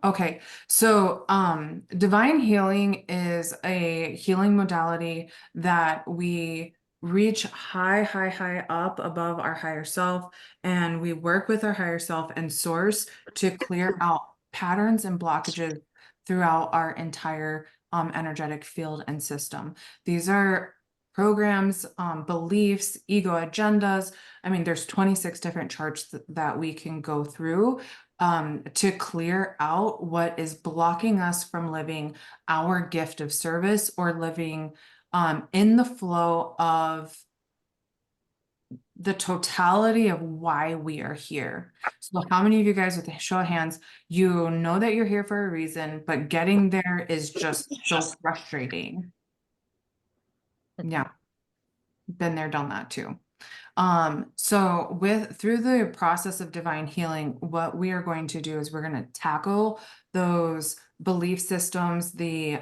Okay. So, divine healing is a healing modality that we reach high up above our higher self, and we work with our higher self and source to clear out patterns and blockages throughout our entire energetic field and system. These are programs, beliefs, ego agendas. I mean, there's 26 different charts that we can go through to clear out what is blocking us from living our gift of service or living in the flow of the totality of why we are here. So how many of you guys, with a show of hands, you know that you're here for a reason, but getting there is just so frustrating? Yeah, been there, done that too. So through the process of divine healing, what we are going to do is we're going to tackle those belief systems, the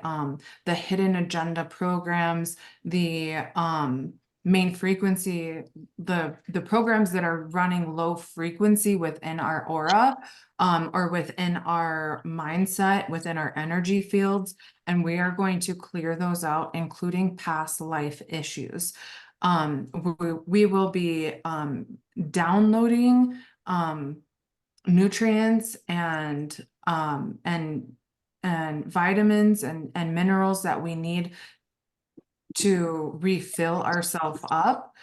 hidden agenda programs, the main frequency, the programs that are running low frequency within our aura, or within our mindset, within our energy fields, and we are going to clear those out, including past life issues. We will be downloading nutrients and vitamins and minerals that we need to refill ourselves up.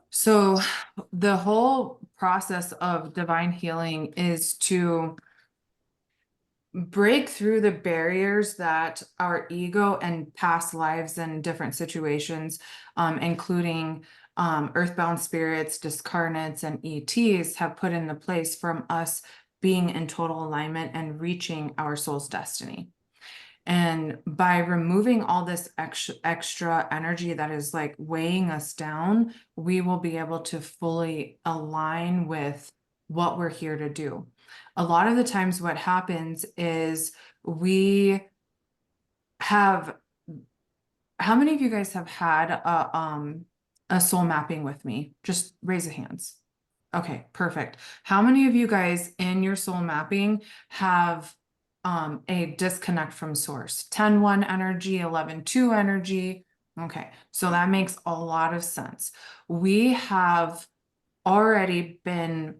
So the whole process of divine healing is to break through the barriers that our ego and past lives and different situations, including earthbound spirits, discarnates, and ETs have put into place from us being in total alignment and reaching our soul's destiny. And by removing all this extra energy that is like weighing us down, we will be able to fully align with what we're here to do. A lot of the times what happens is we have, how many of you guys have had a soul mapping with me? Just raise your hands. Okay, perfect. How many of you guys in your soul mapping have a disconnect from source? 10-1 energy, 11-2 energy. Okay, so that makes a lot of sense. We have already been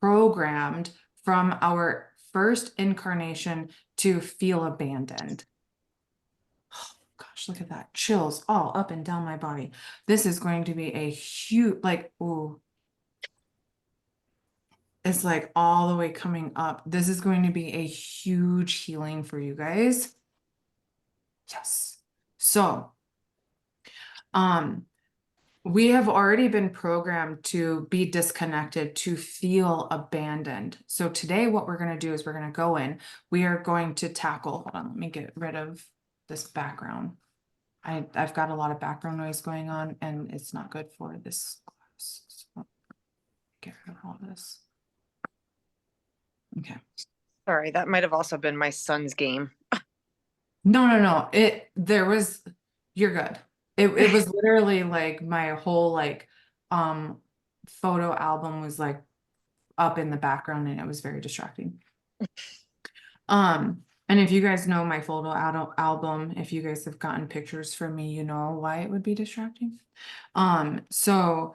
programmed from our first incarnation to feel abandoned. Oh, gosh, look at that. Chills all up and down my body. This is going to be a huge, like, ooh, it's like all the way coming up. This is going to be a huge healing for you guys. Yes. So, we have already been programmed to be disconnected, to feel abandoned. So today what we're going to do is we're going to go in, we are going to tackle, hold on, let me get rid of this background. I've got a lot of background noise going on and it's not good for this class. So get rid of all this. Okay. Sorry, that might have also been my son's game. No. You're good. It was literally like my whole photo album was like up in the background and it was very distracting. And if you guys know my photo album, if you guys have gotten pictures from me, you know why it would be distracting. So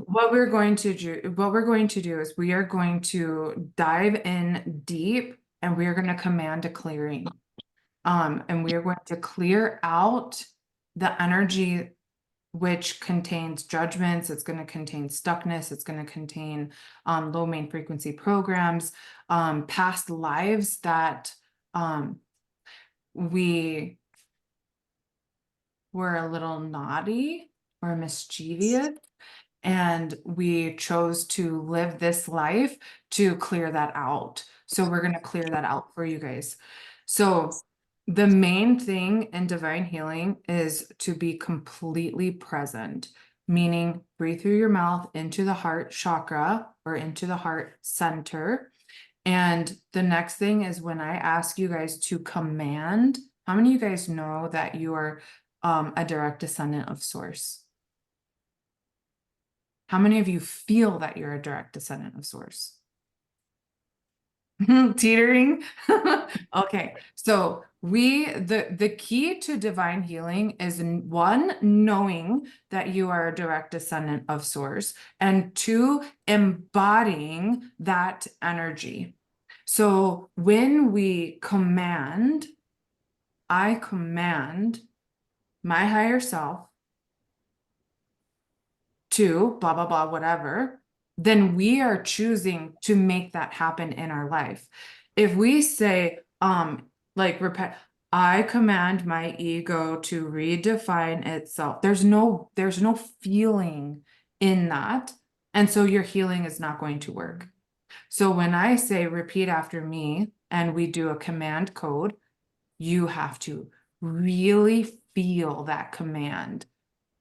what we're going to do is we are going to dive in deep and we are going to command a clearing. And we are going to clear out the energy which contains judgments. It's going to contain stuckness. It's going to contain low main frequency programs, past lives that we were a little naughty or mischievous. And we chose to live this life to clear that out. So we're going to clear that out for you guys. So the main thing in divine healing is to be completely present, meaning breathe through your mouth into the heart chakra or into the heart center. And the next thing is when I ask you guys to command, how many of you guys know that you are a direct descendant of source? How many of you feel that you're a direct descendant of source? Teetering. Okay, so the key to divine healing is one, knowing that you are a direct descendant of source, and two, embodying that energy. So when we command, I command my higher self to blah, blah, blah, whatever, then we are choosing to make that happen in our life. If we say, like repent, I command my ego to redefine itself. There's no feeling in that. And so your healing is not going to work. So when I say repeat after me and we do a command code, you have to really feel that command.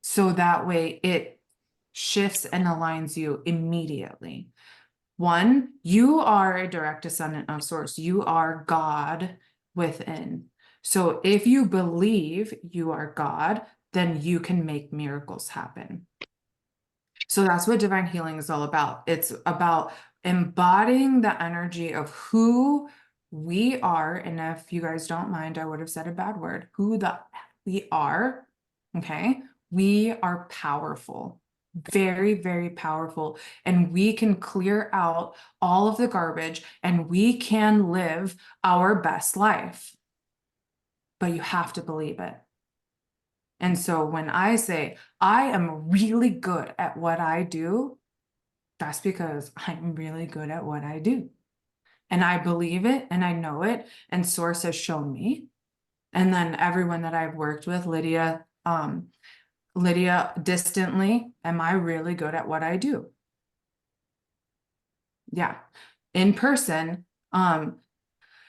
So that way it shifts and aligns you immediately. One, you are a direct descendant of source. You are God within. So if you believe you are God, then you can make miracles happen. So that's what divine healing is all about. It's about embodying the energy of who we are. And if you guys don't mind, I would have said a bad word, who the we are. Okay. We are powerful, very, very powerful. And we can clear out all of the garbage and we can live our best life. But you have to believe it. And so when I say I am really good at what I do, that's because I'm really good at what I do. And I believe it and I know it. And source has shown me. And then everyone that I've worked with, Lydia distantly, am I really good at what I do? Yeah. In person,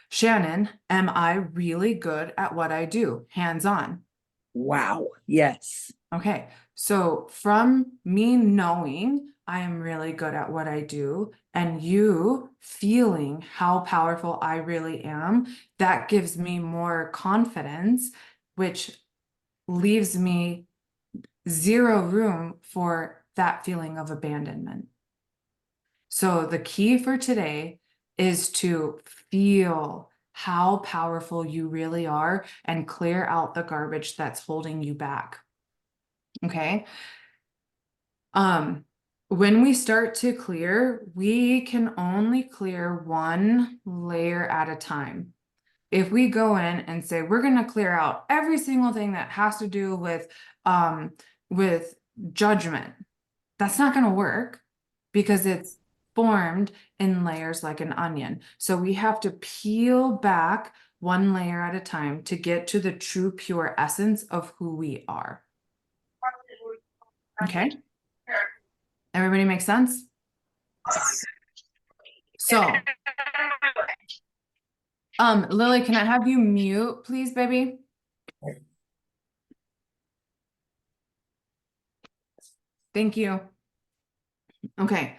Shannon, am I really good at what I do? Hands on. Wow. Yes. Okay, so from me knowing I am really good at what I do and you feeling how powerful I really am, that gives me more confidence, which leaves me zero room for that feeling of abandonment. So the key for today is to feel how powerful you really are and clear out the garbage that's holding you back. Okay. When we start to clear, we can only clear one layer at a time. If we go in and say, we're going to clear out every single thing that has to do with judgment, that's not going to work because it's formed in layers like an onion. So we have to peel back one layer at a time to get to the true, pure essence of who we are. Okay. Everybody make sense? So, Lily, can I have you mute, please, baby? Thank you. Okay.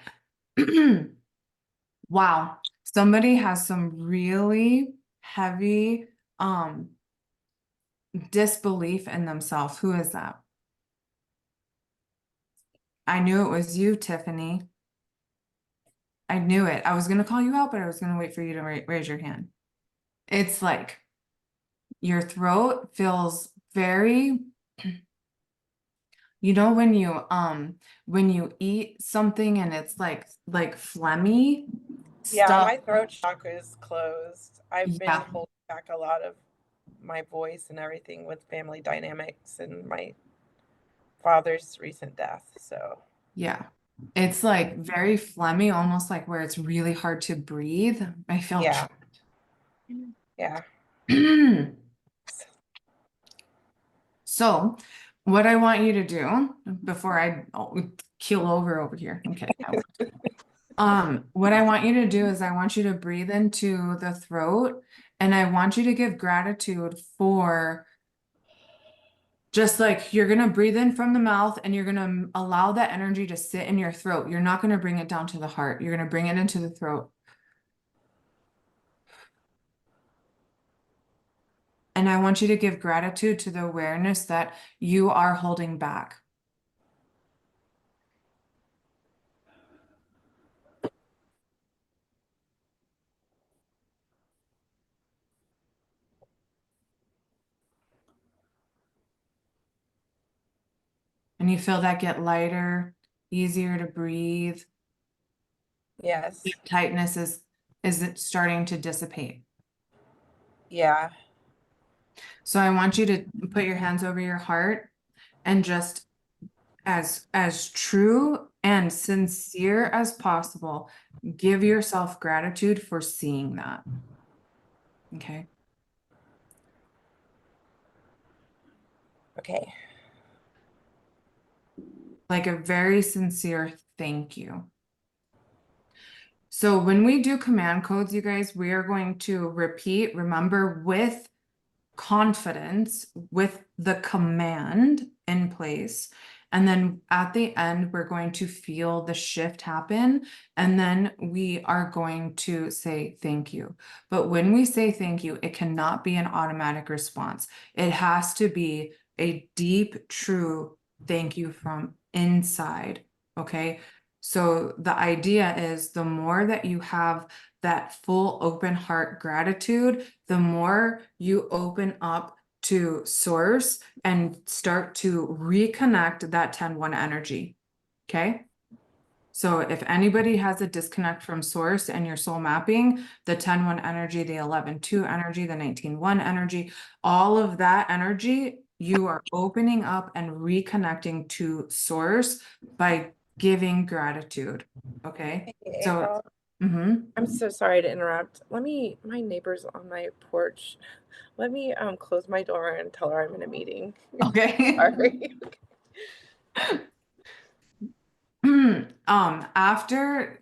Wow. Somebody has some really heavy disbelief in themselves. Who is that? I knew it was you, Tiffany. I knew it. I was going to call you out, but I was going to wait for you to raise your hand. It's like your throat feels very, you know, when you eat something and it's like phlegmy Yeah, stuff. my throat chakra is closed. I've been Yeah. holding back a lot of my voice and everything with family dynamics and my father's recent death. So, Yeah. It's like very phlegmy, almost like where it's really hard to breathe. I feel yeah, yeah. trapped. So, what I want you to do before I keel over here. Okay. What I want you to do is I want you to breathe into the throat and I want you to give gratitude for just like you're going to breathe in from the mouth and you're going to allow that energy to sit in your throat. You're not going to bring it down to the heart. You're going to bring it into the throat. And I want you to give gratitude to the awareness that you are holding back. And you feel that get lighter, easier to breathe. Yes. Tightness is it starting to dissipate. Yeah. So I want you to put your hands over your heart and just as true and sincere as possible, give yourself gratitude for seeing that. Okay. Okay. Like a very sincere thank you. So when we do command codes, you guys, we are going to repeat, remember, with confidence, with the command in place. And then at the end, we're going to feel the shift happen. And then we are going to say thank you. But when we say thank you, it cannot be an automatic response. It has to be a deep, true thank you from inside. Okay. So the idea is the more that you have that full open heart gratitude, the more you open up to source and start to reconnect that 10-1 energy. Okay. So if anybody has a disconnect from source and your soul mapping, the 10-1 energy, the 11-2 energy, the 19-1 energy, all of that energy, you are opening up and reconnecting to source by giving gratitude. Okay. Hey, So, April, I'm so sorry to interrupt. My neighbor's on my porch. Let me close my door and tell her I'm in a meeting. okay. Sorry. After,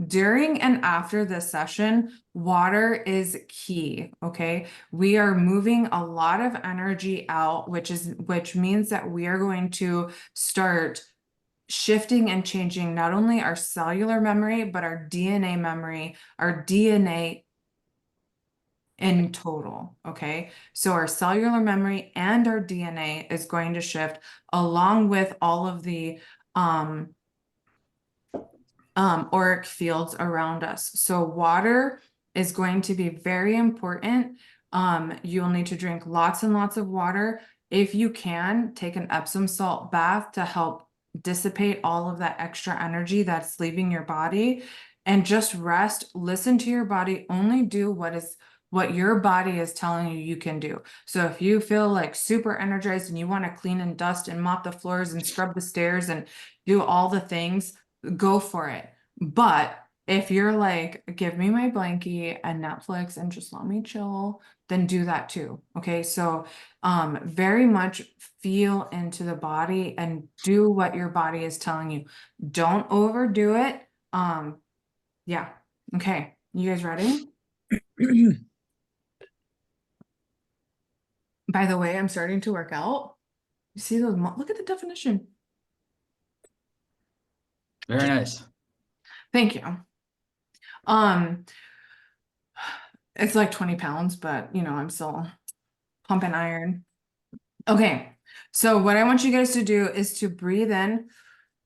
during and after this session, water is key. Okay. We are moving a lot of energy out, which means that we are going to start shifting and changing not only our cellular memory, but our DNA memory, our DNA in total. Okay. So our cellular memory and our DNA is going to shift along with all of the, auric fields around us. So water is going to be very important. You'll need to drink lots and lots of water. If you can, take an Epsom salt bath to help dissipate all of that extra energy that's leaving your body, and just rest. Listen to your body. Only do what your body is telling you you can do. So if you feel like super energized and you want to clean and dust and mop the floors and scrub the stairs and do all the things, go for it. But if you're like, give me my blankie and Netflix and just let me chill, then do that too. Okay. So very much feel into the body and do what your body is telling you. Don't overdo it. Yeah. Okay. You guys ready? By the way, I'm starting to work out. You see those? Look at the definition. Very nice. Thank you. Um, it's like 20 pounds, but you know, I'm still pumping iron. Okay. So what I want you guys to do is to breathe in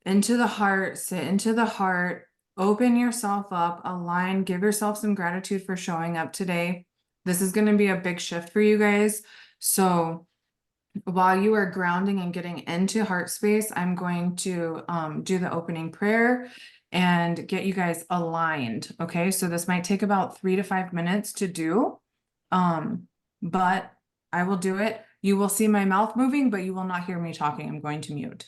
into the heart, sit into the heart, open yourself up, align, give yourself some gratitude for showing up today. This is going to be a big shift for you guys. So while you are grounding and getting into heart space, I'm going to do the opening prayer and get you guys aligned. Okay, so this might take about 3 to 5 minutes to do, but I will do it. You will see my mouth moving, but you will not hear me talking. I'm going to mute.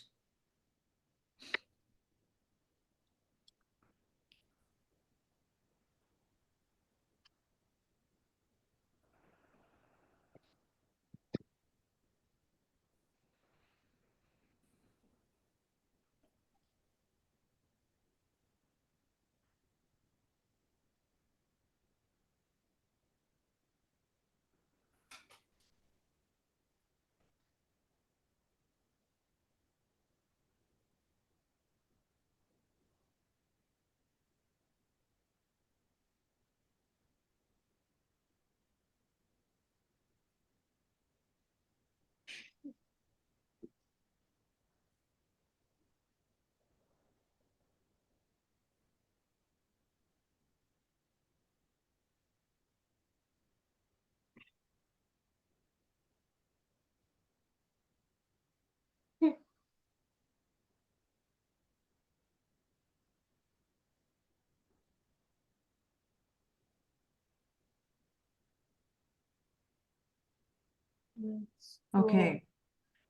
Okay.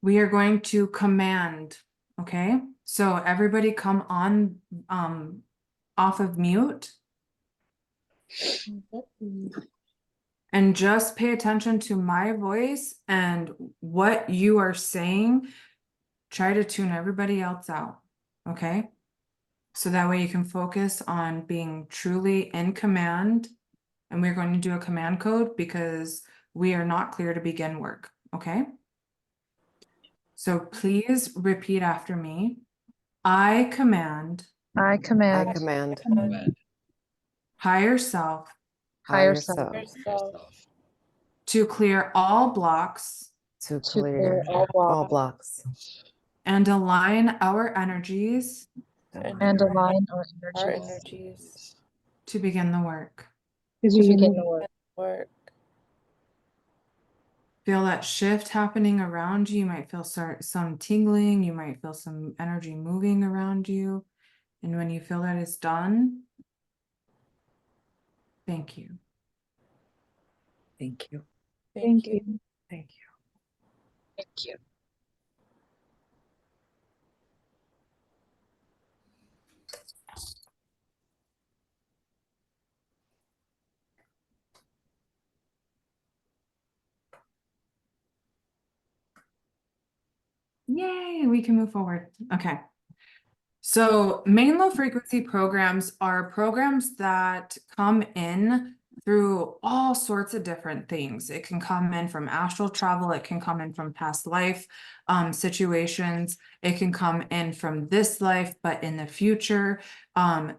We are going to command, okay? So everybody come on off of mute and just pay attention to my voice and what you are saying. Try to tune everybody else out, okay? So that way you can focus on being truly in command. And we're going to do a command code because we are not clear to begin work, okay? So please repeat after me. I command I I command command higher self higher higher self self to clear all blocks to to clear clear all blocks and align our energies and align our Our energies energies to begin the work. to begin the work. work. Feel that shift happening around you. You might feel some tingling. You might feel some energy moving around you. And when you feel that it's done, thank you. thank you Thank you. thank you Thank you. Yay, we can move forward. Okay. So main low frequency programs are programs that come in through all sorts of different things. It can come in from astral travel. It can come in from past life situations. It can come in from this life, but in the future.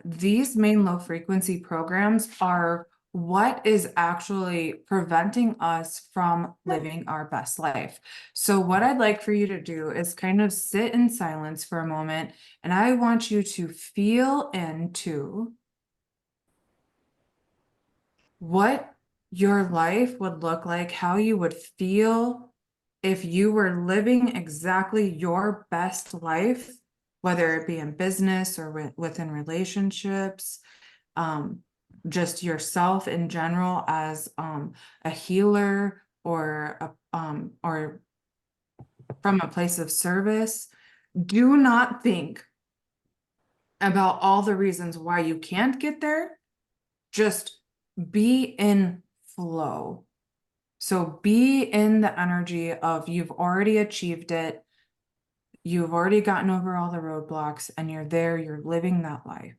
These main low frequency programs are what is actually preventing us from living our best life. So what I'd like for you to do is kind of sit in silence for a moment, and I want you to feel into what your life would look like, how you would feel if you were living exactly your best life, whether it be in business or within relationships, just yourself in general as a healer or from a place of service. Do not think about all the reasons why you can't get there. Just be in flow. So be in the energy of you've already achieved it. You've already gotten over all the roadblocks and you're there, you're living that life.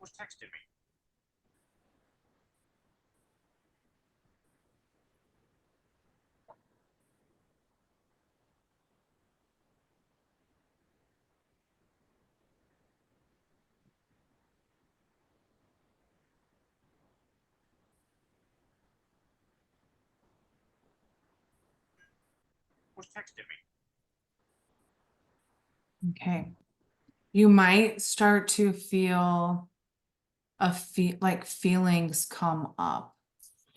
Who's texted me? Who's texted me? Okay. You might start to feel like feelings come up.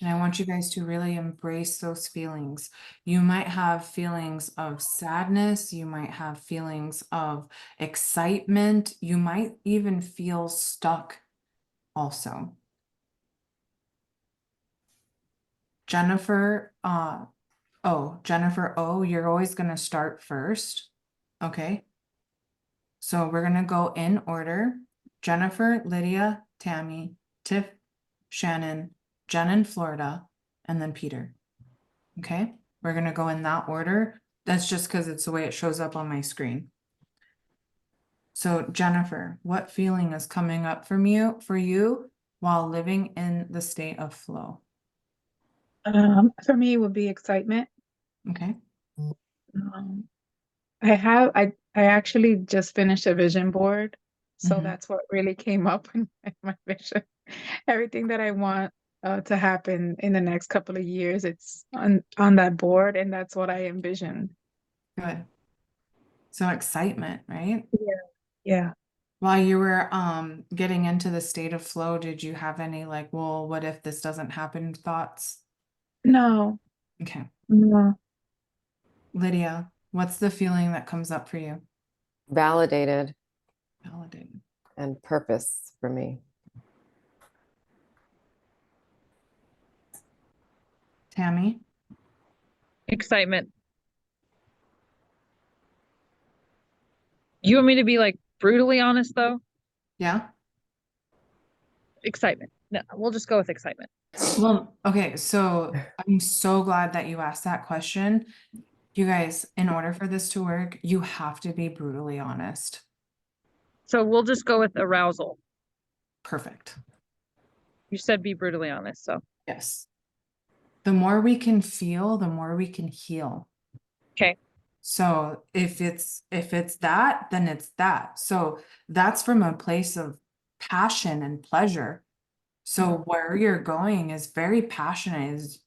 And I want you guys to really embrace those feelings. You might have feelings of sadness. You might have feelings of excitement. You might even feel stuck also. Jennifer, Jennifer O, you're always going to start first. Okay. So we're going to go in order. Jennifer, Lydia, Tammy, Tiff, Shannon, Jen in Florida, and then Peter. Okay, we're gonna go in that order. That's just because it's the way it shows up on my screen. So Jennifer, what feeling is coming up for you while living in the state of flow? For me, it would be excitement. Okay. Um, I actually just finished a vision board, so Mhm. that's what really came up in my vision. Everything that I want to happen in the next couple of years. It's on that board, and that's what I envision. Good. So excitement, right? Yeah. While you were getting into the state of flow, did you have any like, well, what if this doesn't happen thoughts? No, Okay. no. Lydia, what's the feeling that comes up for you? Validated Validated. and purpose for me. Tammy? Excitement. You want me to be like brutally honest though? Yeah? Excitement. No, we'll just go with excitement. Well, okay, so I'm so glad that you asked that question. You guys, in order for this to work, you have to be brutally honest. So we'll just go with arousal. Perfect. You said be brutally honest, so Yes. The more we can feel, the more we can heal. okay. So if it's that, then it's that. So that's from a place of passion and pleasure. So where you're going is very passionate, is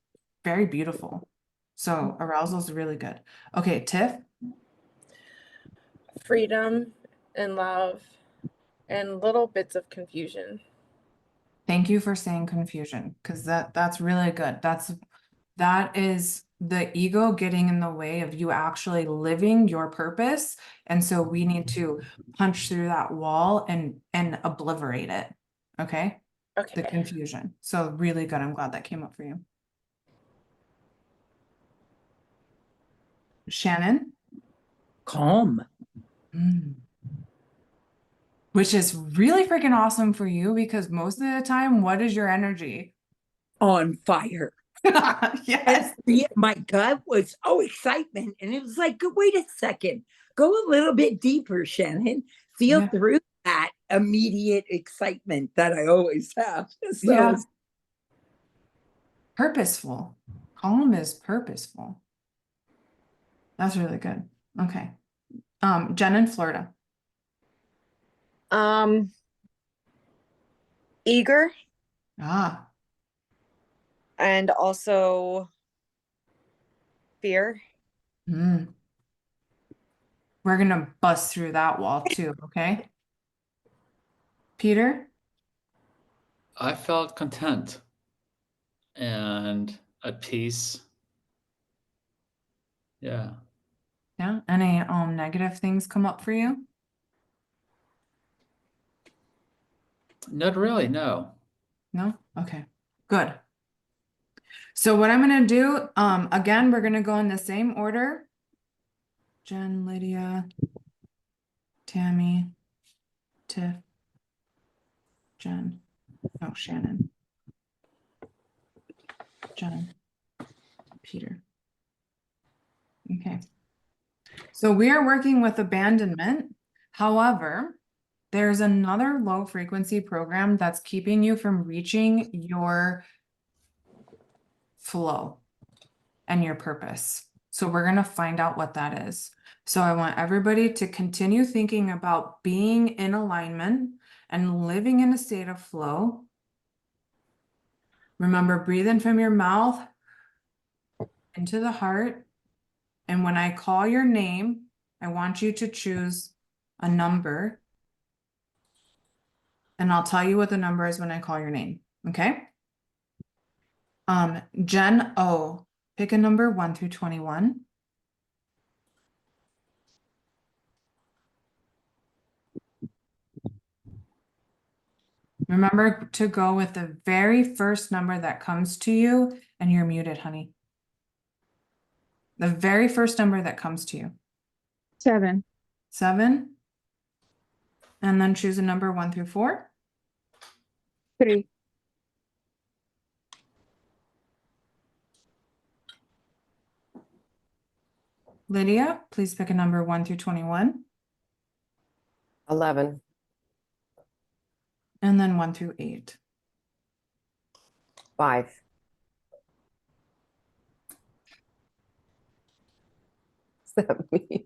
very beautiful. So arousal is really good. Okay, Tiff. Freedom and love and little bits of confusion. Thank you for saying confusion, because that's really good. That is the ego getting in the way of you actually living your purpose. And so we need to punch through that wall and obliterate it. Okay? The Okay. confusion. So really good. I'm glad that came up for you. Shannon? Calm. Which is really freaking awesome for you because most of the time, what is your energy? On fire. Yes. My gut was, excitement. And it was like, wait a second, go a little bit deeper, Shannon. Feel Yeah. through that immediate excitement that I always have. So Yeah. Purposeful. Calm is purposeful. That's really good. Okay. Jen in Florida. Eager Ah, and also fear. we're gonna bust through that wall too, okay? Peter? I felt content and at peace. Yeah. Yeah. Any negative things come up for you? Not really, no. No? Okay. Good. So what I'm gonna do, again, we're gonna go in the same order. Jen, Lydia, Tammy, Tiff, Jen, oh, Shannon, Jen, Peter. Okay. So we are working with abandonment. However, there's another low frequency program that's keeping you from reaching your flow and your purpose. So we're going to find out what that is. So I want everybody to continue thinking about being in alignment and living in a state of flow. Remember, breathe in from your mouth into the heart. And when I call your name, I want you to choose a number. And I'll tell you what the number is when I call your name. Okay? Jen O, pick a number 1 through 21. Remember to go with the very first number that comes to you, and you're muted, honey. The very first number that comes to you. 7. 7. And then choose a number 1 through 4. 3. Lydia, please pick a number 1 through 21. 11. And then 1 through 8. 5. What's that mean?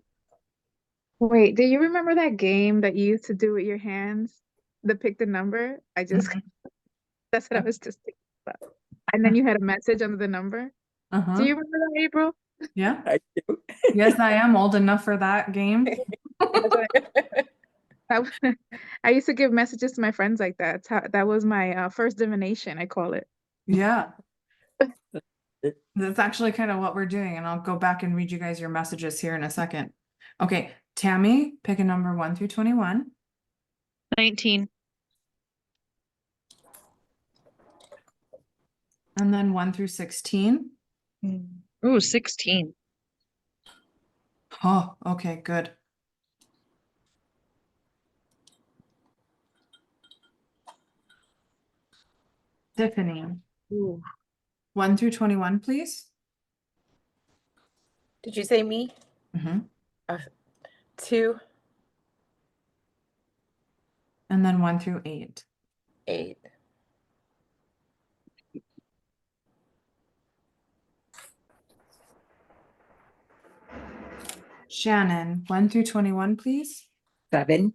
Wait, do you remember that game that you used to do with your hands? The pick the number? That's what I was just thinking about. And then you had a message under the number. Do Uh-huh. you remember that, April? Yeah. I do. Yes, I am old enough for that game. I, I used to give messages to my friends like that. That was my first divination, I call it. Yeah. That's actually kind of what we're doing, and I'll go back and read you guys your messages here in a second. Okay, Tammy, pick a number 1 through 21. 19. And then 1 through 16. Ooh, 16. Oh, okay, good. Tiffany, Ooh. 1 through 21, please. Did you say me? Mm-hmm. 2, And then 1 through 8. 8. Shannon, 1 through 21, please. 7,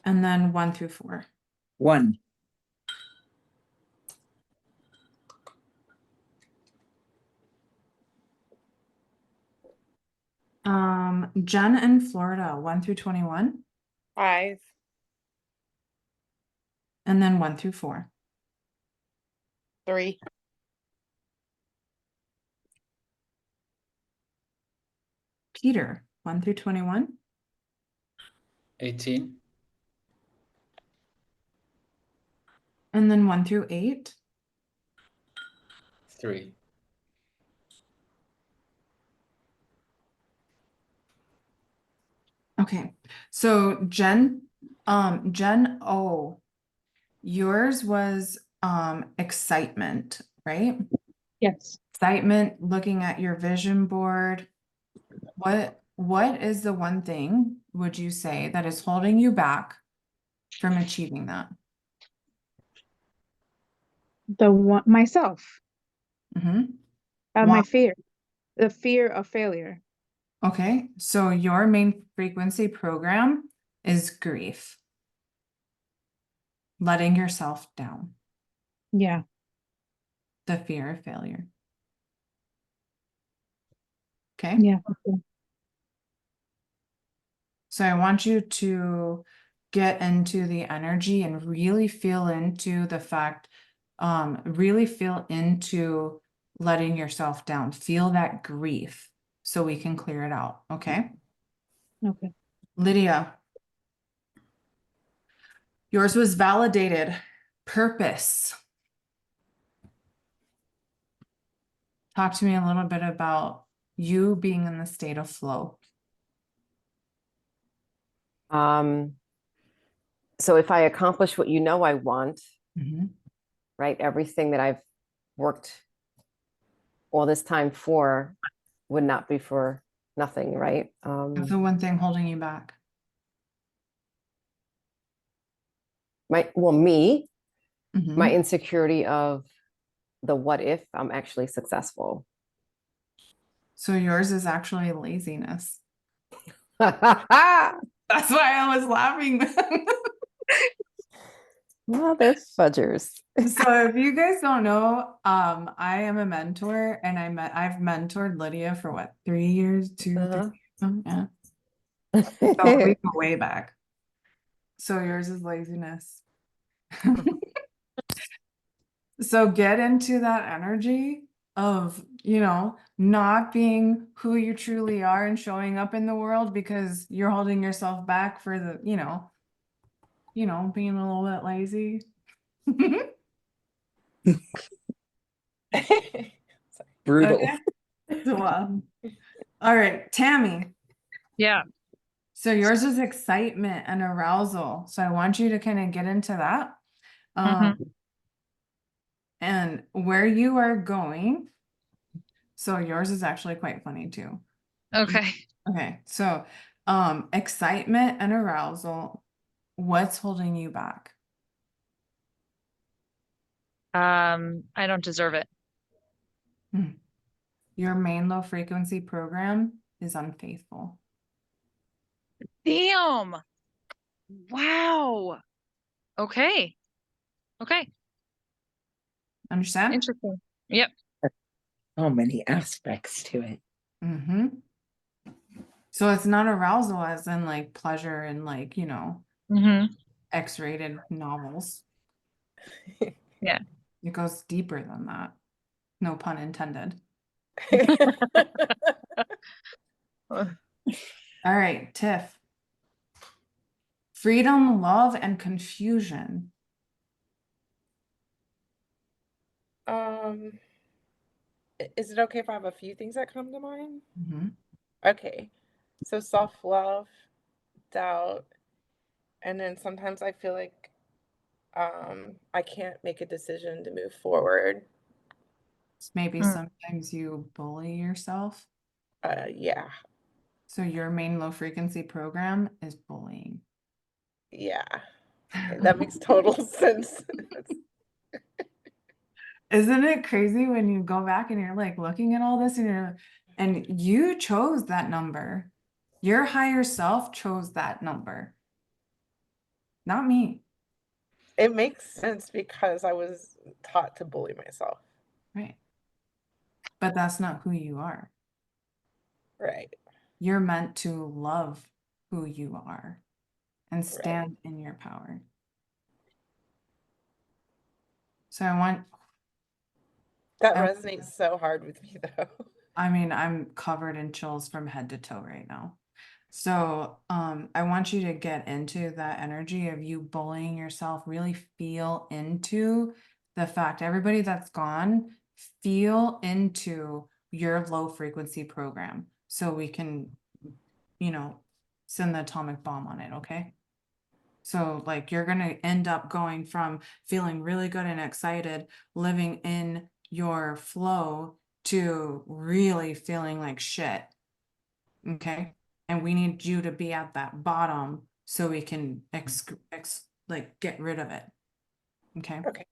And then 1 through 4. 1, Jen in Florida, 1 through 21. 5, And then 1 through 4. 3, Peter, 1 through 21. 18, And then 1 through 8. 3, Okay, so Jen O, yours was excitement, right? Yes. Excitement, looking at your vision board. What is the one thing, would you say, that is holding you back from achieving that? The one myself, Mm-hmm. my Why? fear, the fear of failure. Okay, so your main frequency program is grief, letting yourself down, Yeah. the fear of failure. Okay. Yeah. Okay. So I want you to get into the energy and really feel into the fact, really feel into letting yourself down. Feel that grief so we can clear it out. Okay. Okay. Lydia, yours was validated. Purpose. Talk to me a little bit about you being in the state of flow. So if I accomplish what you know I want, Mhm. right, everything that I've worked all this time for would not be for nothing, right? What's the one thing holding you back? Me, Mhm. my insecurity of the what if I'm actually successful. So yours is actually laziness. Mother That's why I was laughing. fudgers. So if you guys don't know, I am a mentor, and I've mentored Lydia for what, 3 years, 2, 3 Uh-huh. yeah. So we go way back. So yours is laziness. So get into that energy of, not being who you truly are and showing up in the world because you're holding yourself back for the, being a little bit lazy. Brutal. Okay. So, all right, Tammy. Yeah. So yours is excitement and arousal. So I want you to kind of get into that. And where you are going. So yours is actually quite funny too. Okay. Okay. So excitement and arousal. What's holding you back? I don't deserve it. Your main low frequency program is unfaithful. Damn. Wow. Okay. Okay. Understand? Interesting. Yep. So many aspects to it. Mm-hmm. So it's not arousal as in like pleasure and like, Mm-hmm. X-rated novels. Yeah. It goes deeper than that. No pun intended. All right, Tiff. Freedom, love, and confusion. Is it okay if I have a few things that come to mind? Mhm. Okay. So self-love, doubt, and then sometimes I feel like I can't make a decision to move forward. Maybe Mm. sometimes you bully yourself. Yeah. So your main low frequency program is bullying. Yeah. That makes total sense. Isn't it crazy when you go back and you're like looking at all this and you chose that number. Your higher self chose that number. Not me. It makes sense because I was taught to bully myself. Right. But that's not who you are. Right. You're meant to love who you are and stand in your power. So That I resonates so hard with me though. I'm covered in chills from head to toe right now. So I want you to get into that energy of you bullying yourself, really feel into the fact, everybody that's gone, feel into your low frequency program so we can, send the atomic bomb on it, okay? So like you're gonna end up going from feeling really good and excited, living in your flow to really feeling like shit. Okay. And we need you to be at that bottom so we can like get rid of it. Okay. Okay.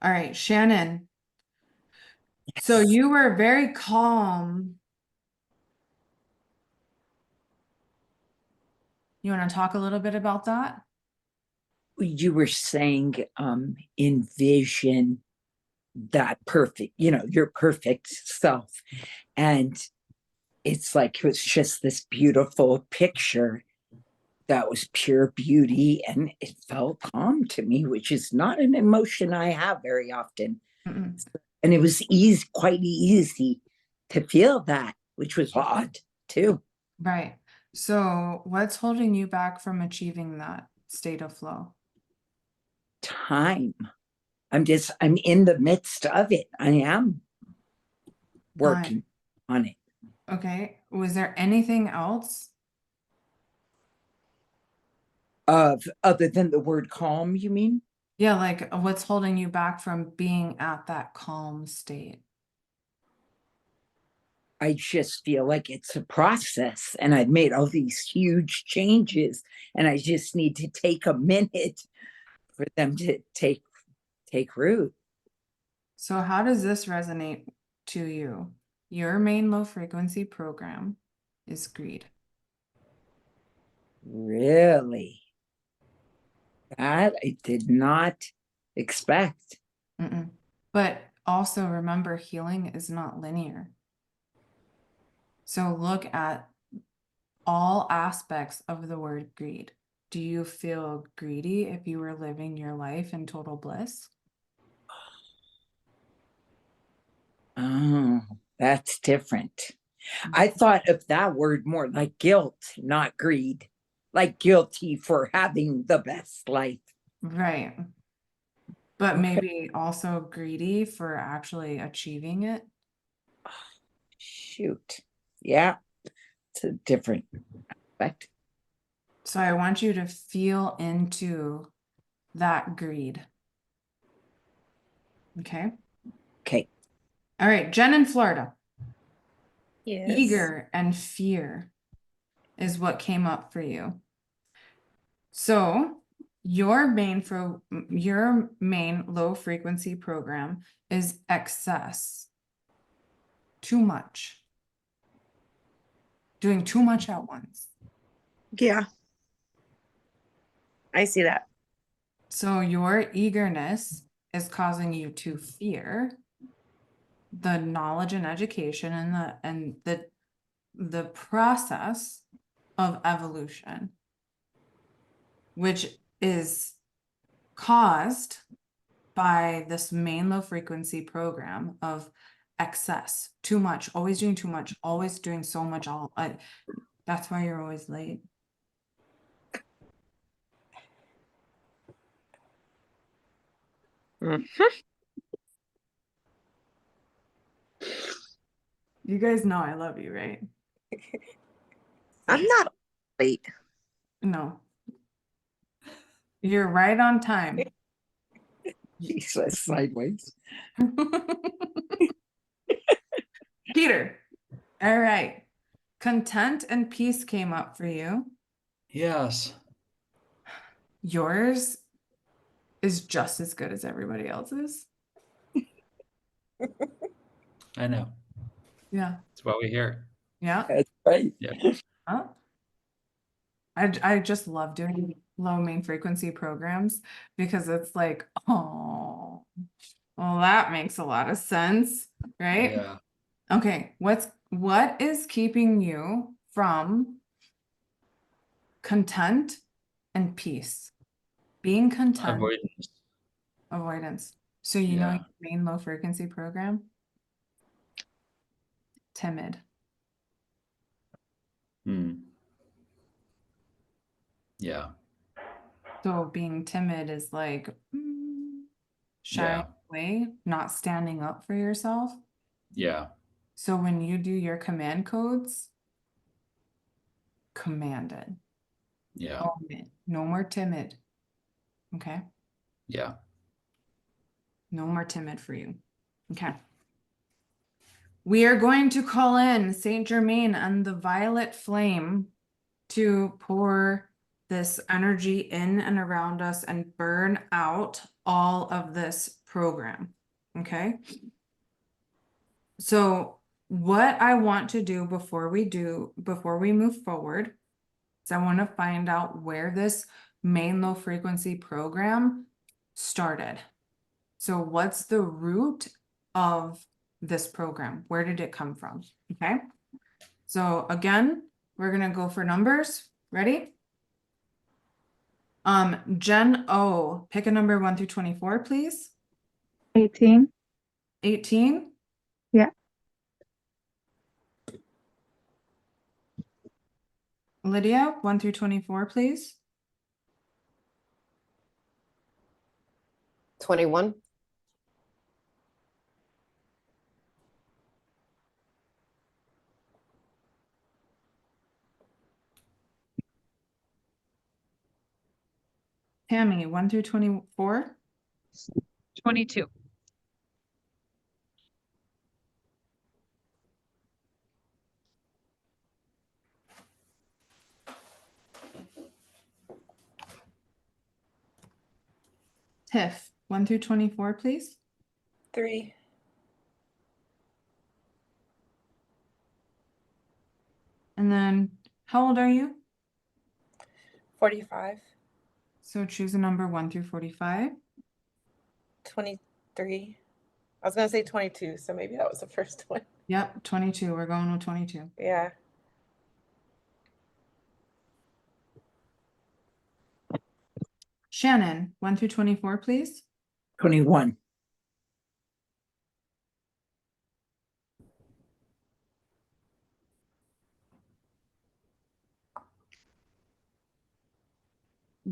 All right, Shannon. So Yes. you were very calm. You want to talk a little bit about that? You were saying envision that perfect, your perfect self. And it's like it was just this beautiful picture that was pure beauty, and it felt calm to me, which is not an emotion I have very often. Mm-mm. And it was quite easy to feel that, which was odd too. Right. So what's holding you back from achieving that state of flow? Time. I'm in the midst of it. I am working on it. Okay. Was there anything else? Of other than the word calm, you mean? Yeah, like what's holding you back from being at that calm state? I just feel like it's a process, and I've made all these huge changes, and I just need to take a minute for them to take root. So how does this resonate to you? Your main low frequency program is greed. Really? That I did not expect. Mm-mm. But also remember, healing is not linear. So look at all aspects of the word greed. Do you feel greedy if you were living your life in total bliss? Oh, that's different. I thought of that word more like guilt, not greed. Like guilty for having the best life. Right. But Okay. maybe also greedy for actually achieving it. Shoot. Yeah, it's a different aspect. So I want you to feel into that greed. Okay. Okay. All right, Jen in Florida. Yes. Eager and fear is what came up for you. So your main low frequency program is excess. Too much. Doing too much at once. Yeah. I see that. So your eagerness is causing you to fear the knowledge and education and the process of evolution, which is caused by this main low frequency program of excess, too much, always doing too much, always doing so much. That's why you're always late. You guys know I love you, right? I'm not late. No. You're right on time. Jesus, sideways. Peter. All right. Content and peace came up for you. Yes. Yours is just as good as everybody else's. I know. Yeah. That's what we hear. Yeah. That's right. Huh? I just love doing low main frequency programs because it's like, oh, well, that makes a lot of sense, right? Yeah. Okay, what is keeping you from content and peace? Being content, Avoidance. avoidance. So you know Yeah. your main low frequency program? Timid. Hmm. Yeah. So being timid is like shying Yeah. away, not standing up for yourself. Yeah. So when you do your command codes, command it. Yeah. Own it. No more timid. Okay? Yeah. No more timid for you. Okay. We are going to call in Saint Germain and the violet flame to pour this energy in and around us and burn out all of this program. Okay. So what I want to do before we move forward is I want to find out where this main low frequency program started. So what's the root of this program? Where did it come from? Okay. So again, we're going to go for numbers. Ready? Jen O, pick a number 1 through 24, please. 18. 18. Yeah. Lydia, 1 through 24, please. 21. Tammy, 1 through 24. 22. Tiff, 1 through 24, please. 3. And then how old are you? 45. So choose a number 1 through 45. 23. I was gonna say 22, so maybe that was the first one. Yep, 22. We're going with 22. Yeah. Shannon, 1 through 24, please. 21.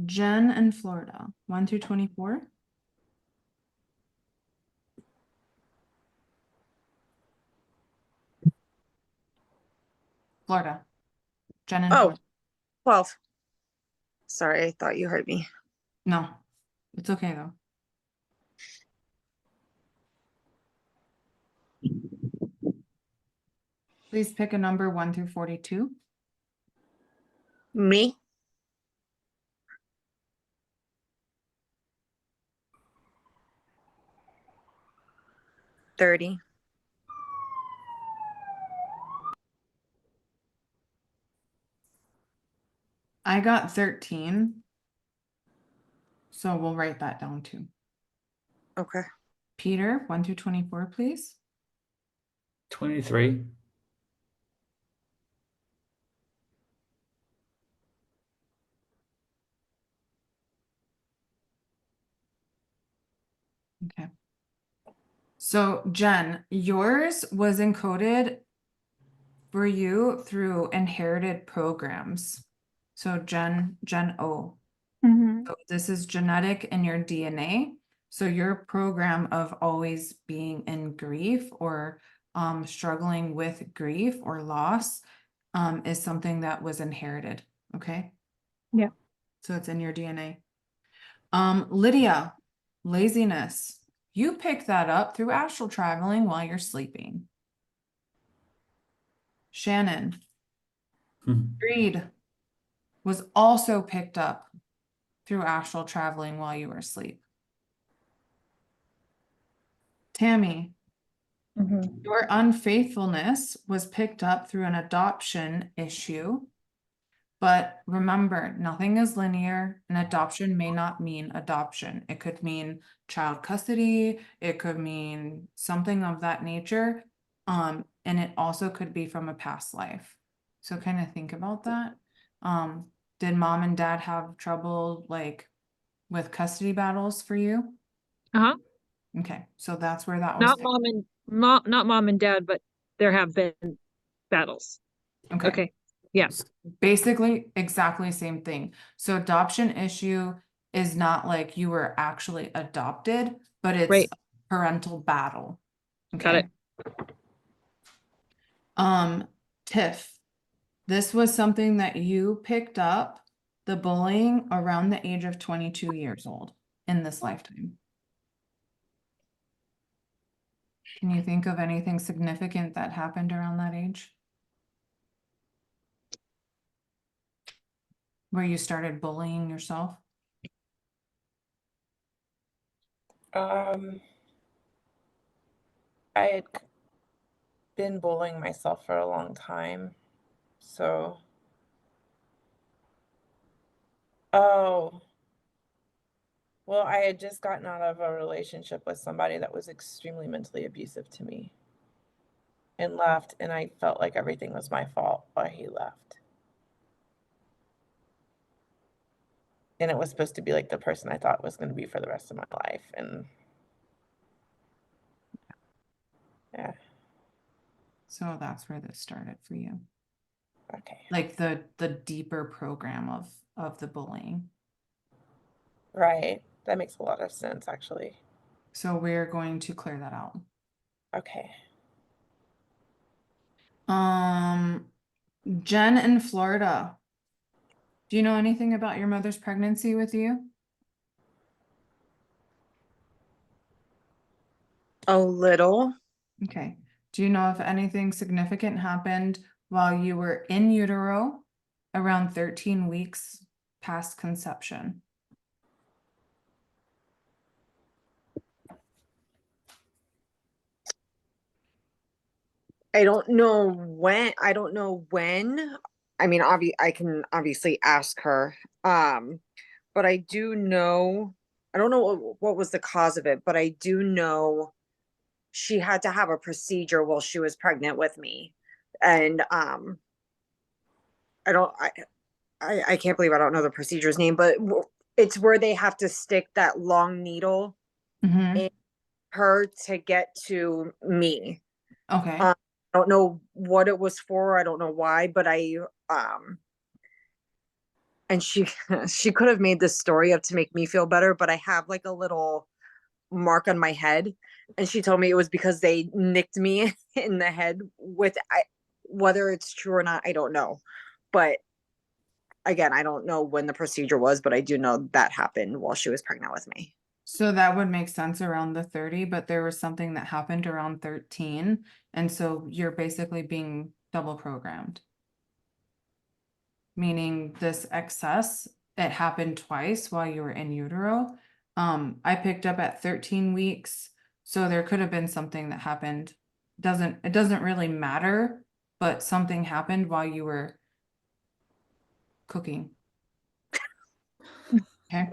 Jen and Florida, 1 through 24. Florida. Jen and Oh, Florida. 12. Sorry, I thought you heard me. No, it's okay though. Please pick a number 1 through 42. Me? 30. I got 13. So we'll write that down too. Okay. Peter, 1 through 24, please. 23. Okay. So Jen, yours was encoded for you through inherited programs. So Gen O. Mhm. So this is genetic in your DNA. So your program of always being in grief or struggling with grief or loss is something that was inherited. Okay. Yeah. So it's in your DNA. Lydia, laziness. You pick that up through astral traveling while you're sleeping. Shannon, greed was also picked up through astral traveling while you were asleep. Tammy, Mhm. your unfaithfulness was picked up through an adoption issue. But remember, nothing is linear, and adoption may not mean adoption. It could mean child custody, it could mean something of that nature. And it also could be from a past life. So kind of think about that. Did mom and dad have trouble like with custody battles for you? Uh-huh. Okay, so that's where that was. Not mom and dad, but there have been battles. Okay. Okay. Yes. Basically, exactly same thing. So adoption issue is not like you were actually adopted, but it's Right. a parental battle. Got it. Tiff, this was something that you picked up the bullying around the age of 22 years old in this lifetime. Can you think of anything significant that happened around that age? Where you started bullying yourself? I had been bullying myself for a long time. So, oh, well, I had just gotten out of a relationship with somebody that was extremely mentally abusive to me and left, and I felt like everything was my fault why he left. And it was supposed to be like the person I thought was going to be for the rest of my life. And yeah, So that's where this started for you. okay. Like the deeper program of the bullying. Right. That makes a lot of sense, actually. So we're going to clear that out. Okay. Jen in Florida. Do you know anything about your mother's pregnancy with you? A little. Okay. Do you know if anything significant happened while you were in utero around 13 weeks past conception? I don't know when. I don't know when. I mean, I can obviously ask her. But I do know, I don't know what was the cause of it, but I do know she had to have a procedure while she was pregnant with me. And I don't I can't believe I don't know the procedure's name, but it's where they have to stick that long needle Mm-hmm. in her to get to me. Okay. I don't know what it was for. I don't know why, but and she she could have made this story up to make me feel better, but I have like a little mark on my head, and she told me it was because they nicked me in the head with whether it's true or not, I don't know. But again, I don't know when the procedure was, but I do know that happened while she was pregnant with me. So that would make sense around the 30, but there was something that happened around 13. And so you're basically being double programmed. Meaning this excess, it happened twice while you were in utero. I picked up at 13 weeks. So there could have been something that happened. It doesn't really matter, but something happened while you were cooking. Okay.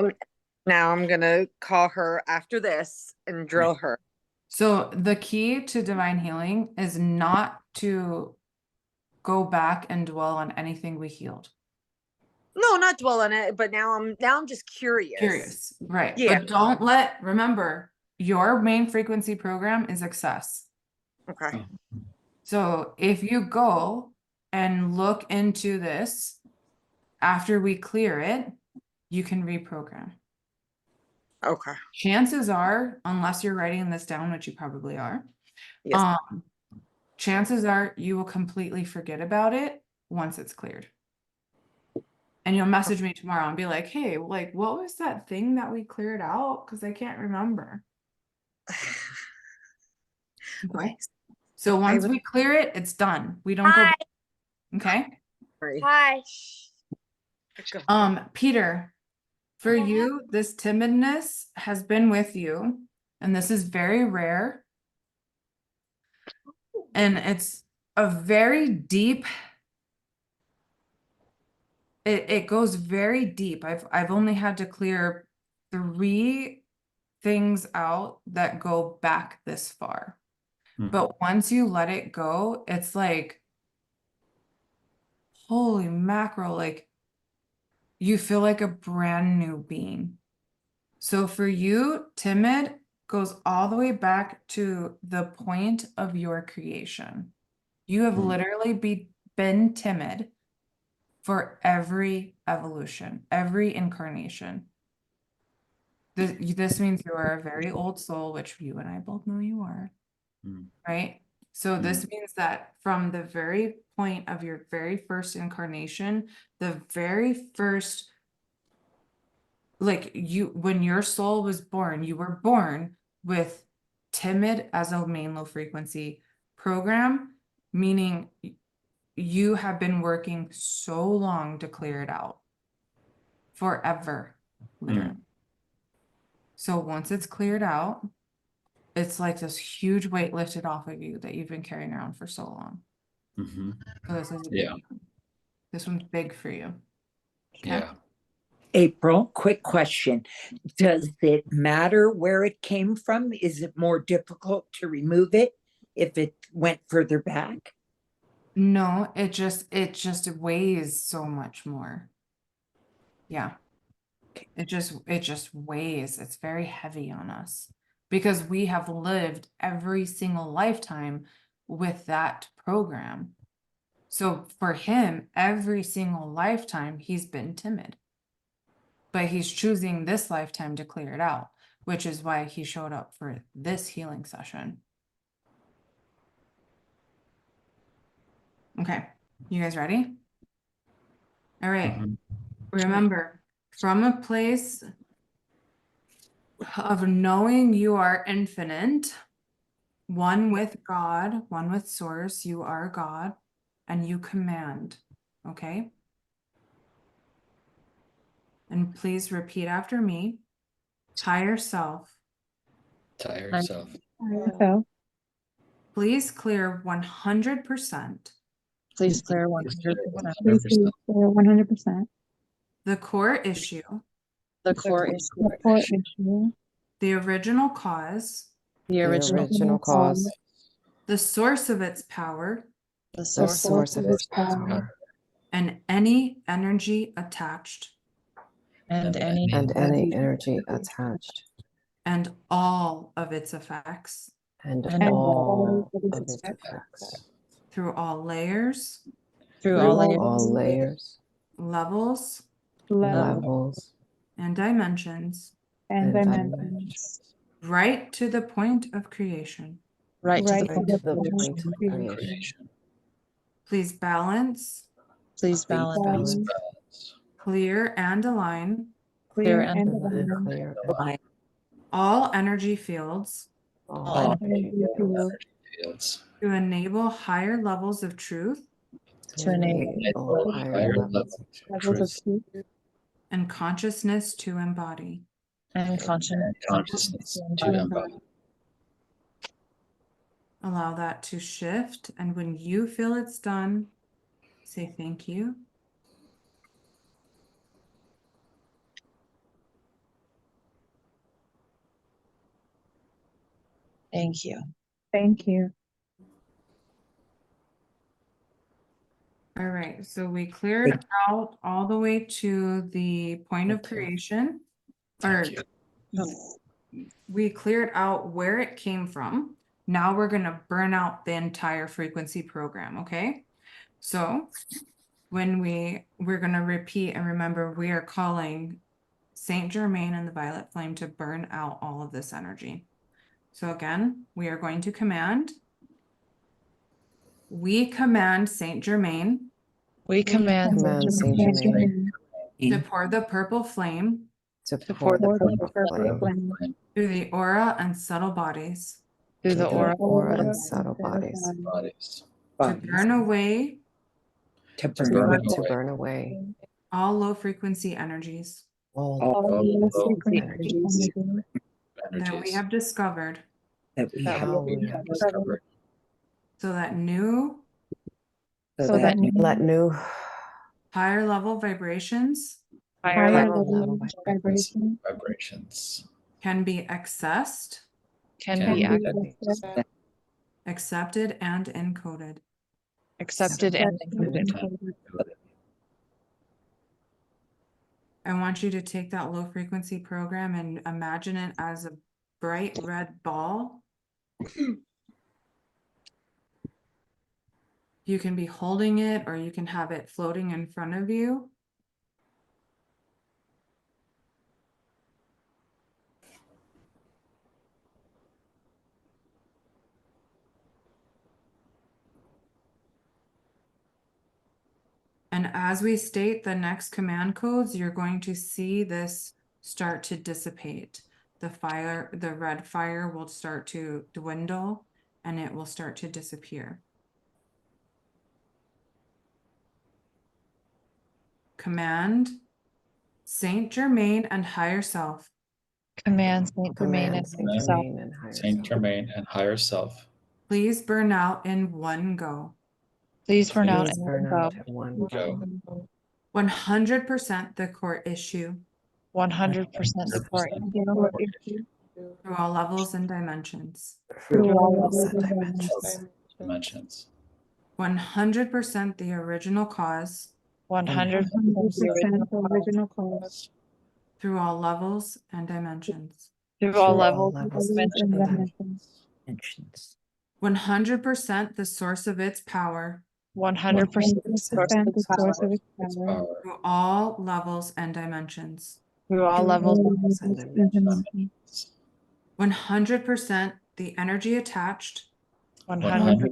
Now I'm gonna call her after this and drill her. So the key to divine healing is not to go back and dwell on anything we healed. No, not dwell on it, but now I'm just curious. Curious, right? Yeah. But remember, your main frequency program is access. Okay. So if you go and look into this after we clear it, you can reprogram. Okay. Chances are, unless you're writing this down, which you probably are, Yes. chances are you will completely forget about it once it's cleared. And you'll message me tomorrow and be like, hey, like, what was that thing that we cleared out? Because I can't remember. Okay. So once we clear it, it's done. We don't go back. Okay. Hi. Peter, for you, this timidness has been with you, and this is very rare. And it's a very deep, it goes very deep. I've only had to clear 3 things out that go back this far. But once you let it go, it's like, holy mackerel, like you feel like a brand new being. So for you, timid goes all the way back to the point of your creation. You have literally been timid for every evolution, every incarnation. This means you are a very old soul, which you and I both know you are, right? So this means that from the very point of your very first incarnation, the very first, like when your soul was born, you were born with timid as a main low frequency program, meaning you have been working so long to clear it out. Forever, literally. So once it's cleared out, it's like this huge weight lifted off of you that you've been carrying around for so long. So this is a big one. This one's big for you. Okay? Yeah. April, quick question. Does it matter where it came from? Is it more difficult to remove it if it went further back? No, it just weighs so much more. Yeah. It just weighs. It's very heavy on us because we have lived every single lifetime with that program. So for him, every single lifetime, he's been timid. But he's choosing this lifetime to clear it out, which is why he showed up for this healing session. Okay, you guys ready? All right. Remember, from a place of knowing you are infinite, one with God, one with source, you are God, and you command, okay? And please repeat after me. Higher self, Tired self. So please clear 100% please clear Please clear 100%. 100%. Please clear 100%. the core issue, The core issue, the original cause, the original cause, the source of its power, the the source of its power, and any energy attached, and any and any energy attached, and all of its effects, and and all of of its its effects, through all layers, through through all all layers, levels, levels, and dimensions, and and dimensions, right to the point of creation. right to the right point to of the point creation. of creation. Creation. Please balance, Please balance, Balance. clear, and align clear and And align clear all energy fields all energy field Fields. to enable higher levels of truth to enable enable higher levels levels of truth and consciousness to embody. and Consciousness to embody. embody. Allow that to shift. And when you feel it's done, say thank you. Thank you. Thank you. All right, so we cleared out all the way to the point of Okay. creation. Or Thank you. we cleared out where it came from. Now we're gonna burn out the entire frequency program, okay? So when we're gonna repeat and remember, we are calling Saint Germain and the violet flame to burn out all of this energy. So again, we are going to command. We command Saint Germain We command Command Saint Germain to pour the purple flame to to pour the Pour the purple purple flame flame through the aura and subtle bodies through the through aura aura and subtle bodies Bodies. to burn away To To burn burn away to away burn away all low frequency energies all all low low frequency energies energy that we energies have discovered that we that have, now we we have discovered, so that new so that let new higher level vibrations higher higher level level vibration vibrations can be accessed, can can be can be be accepted accepted, and encoded. accepted and and included. encoded. I want you to take that low frequency program and imagine it as a bright red ball. You can be holding it or you can have it floating in front of you. And as we state the next command codes, you're going to see this start to dissipate. The red fire will start to dwindle and it will start to disappear. Command Saint Germain and higher self. Command Saint Germain command and Saint himself. Germain and higher Saint self. Germain and higher self. Please burn out in one go. Please burn out Please and burn go. out at one go. 100% the core issue 100% support 100% through all levels and dimensions. Through all all levels and and dimensions. dimensions. 100% the original cause 100% 100% the original cause through all levels and dimensions. through Through all all levels levels and and dimensions. dimensions. mentions. 100% the source of its power 100% 100% the source of its its power power. through all levels and dimensions. through all through levels all levels and levels and dimensions. 100% the energy attached 100% 100% energy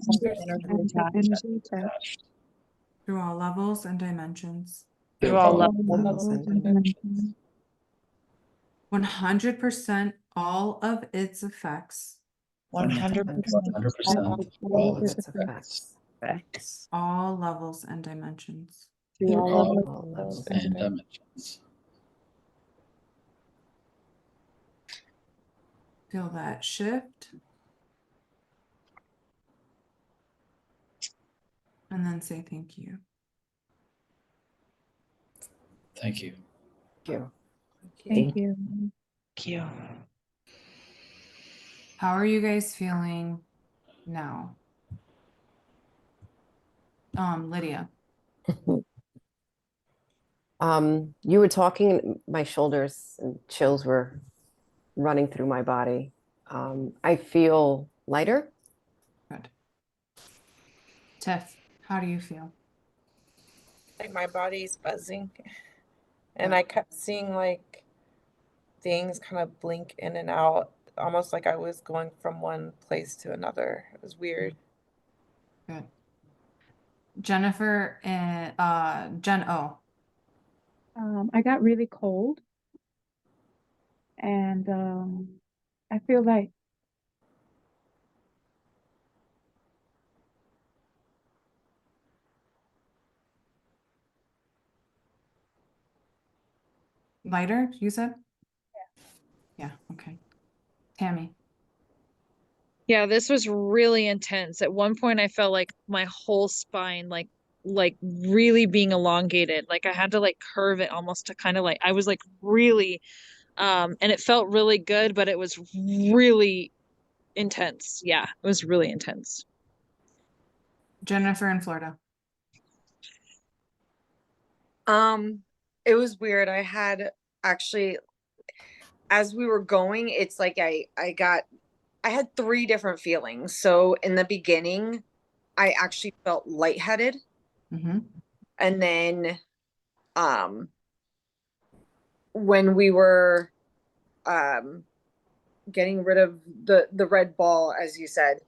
the attached energy attached Attached. through all levels and dimensions. through all through all levels levels and dimensions. 100% all of its effects 100% 100% all of its effects. Facts. all levels and dimensions. through Through all all levels All levels and dimensions. Feel that shift. And then say thank you. Thank you. Thank you. Thank you. Thank you. How are you guys feeling now? Lydia. You were talking, my shoulders and chills were running through my body. I feel lighter. Good. Tiff, how do you feel? Like my body's buzzing. And Yeah. I kept seeing like things kind of blink in and out, almost like I was going from one place to another. It was weird. Good. Jennifer and Jen O. I got really cold and I feel like Lighter, you said? Yeah, okay. Tammy. Yeah, this was really intense. At one point I felt like my whole spine like really being elongated. Like I had to like curve it almost to kind of like I was like really and it felt really good, but it was really intense. Yeah, it was really intense. Jennifer in Florida. It was weird. I had actually, as we were going, it's like I had three different feelings. So in the beginning, I actually felt lightheaded. Mm-hmm. And then um when we were getting rid of the red ball, as you said,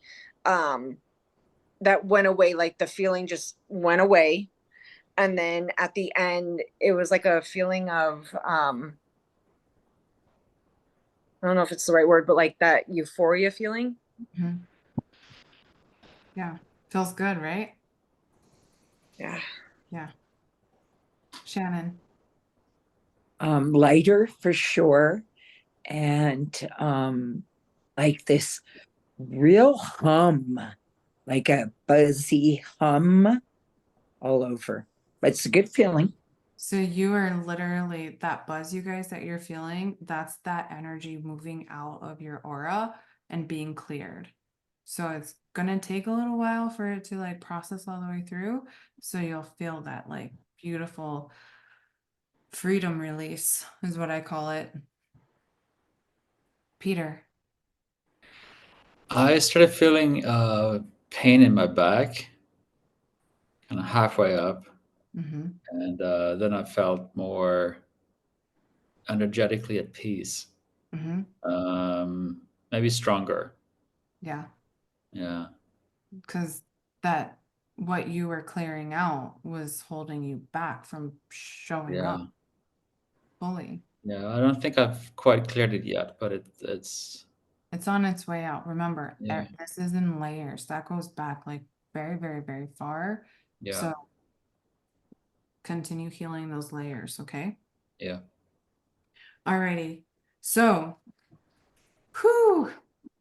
um that went away, like the feeling just went away. And then at the end, it was like a feeling of I don't know if it's the right word, but like that euphoria feeling. Mm-hmm. Yeah. Feels good, right? Yeah. Yeah. Shannon. Lighter for sure. And like this real hum, like a buzzy hum all over. But it's a good feeling. So you are literally that buzz, you guys, that you're feeling, that's that energy moving out of your aura and being cleared. So it's gonna take a little while for it to like process all the way through. So you'll feel that like beautiful freedom release is what I call it. Peter. I started feeling pain in my back, kind of halfway up, Mm-hmm. and then I felt more energetically at peace, Mm-hmm. maybe stronger. Yeah. Yeah, Because that what you were clearing out was holding you back from showing yeah, up fully. yeah. I don't think I've quite cleared it yet, but It's on its way out. Remember, yeah, this is in layers. That goes back like very, very, very far. yeah, So continue healing those layers, okay? yeah. Alrighty. So, whew,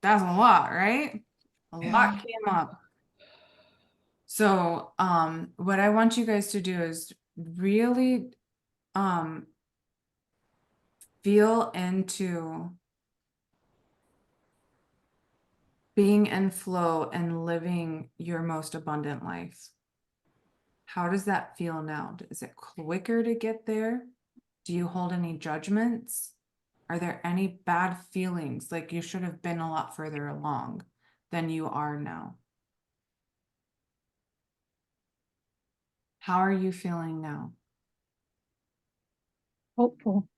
that's a lot, right? A lot came up. So, what I want you guys to do is really feel into being in flow and living your most abundant life. How does that feel now? Is it quicker to get there? Do you hold any judgments? Are there any bad feelings like you should have been a lot further along than you are now? How are you feeling now? Hopeful.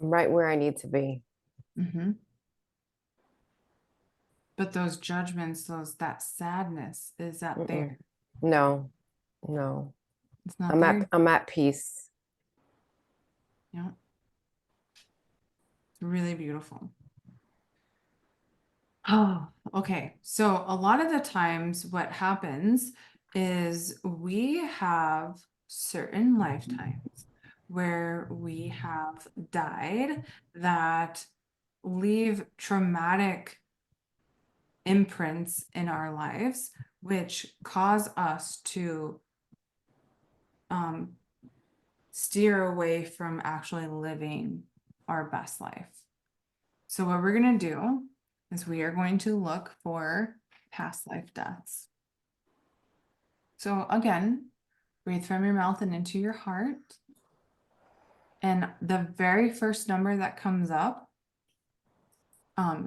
I'm right where I need to be. Mm-hmm. But those judgments, that sadness, is that there? No, no. It's not there. I'm at peace. Yeah. It's really beautiful. Oh, okay. So a lot of the times what happens is we have certain lifetimes where we have died that leave traumatic imprints in our lives, which cause us to steer away from actually living our best life. So what we're going to do is we are going to look for past life deaths. So again, breathe from your mouth and into your heart. And the very first number that comes up,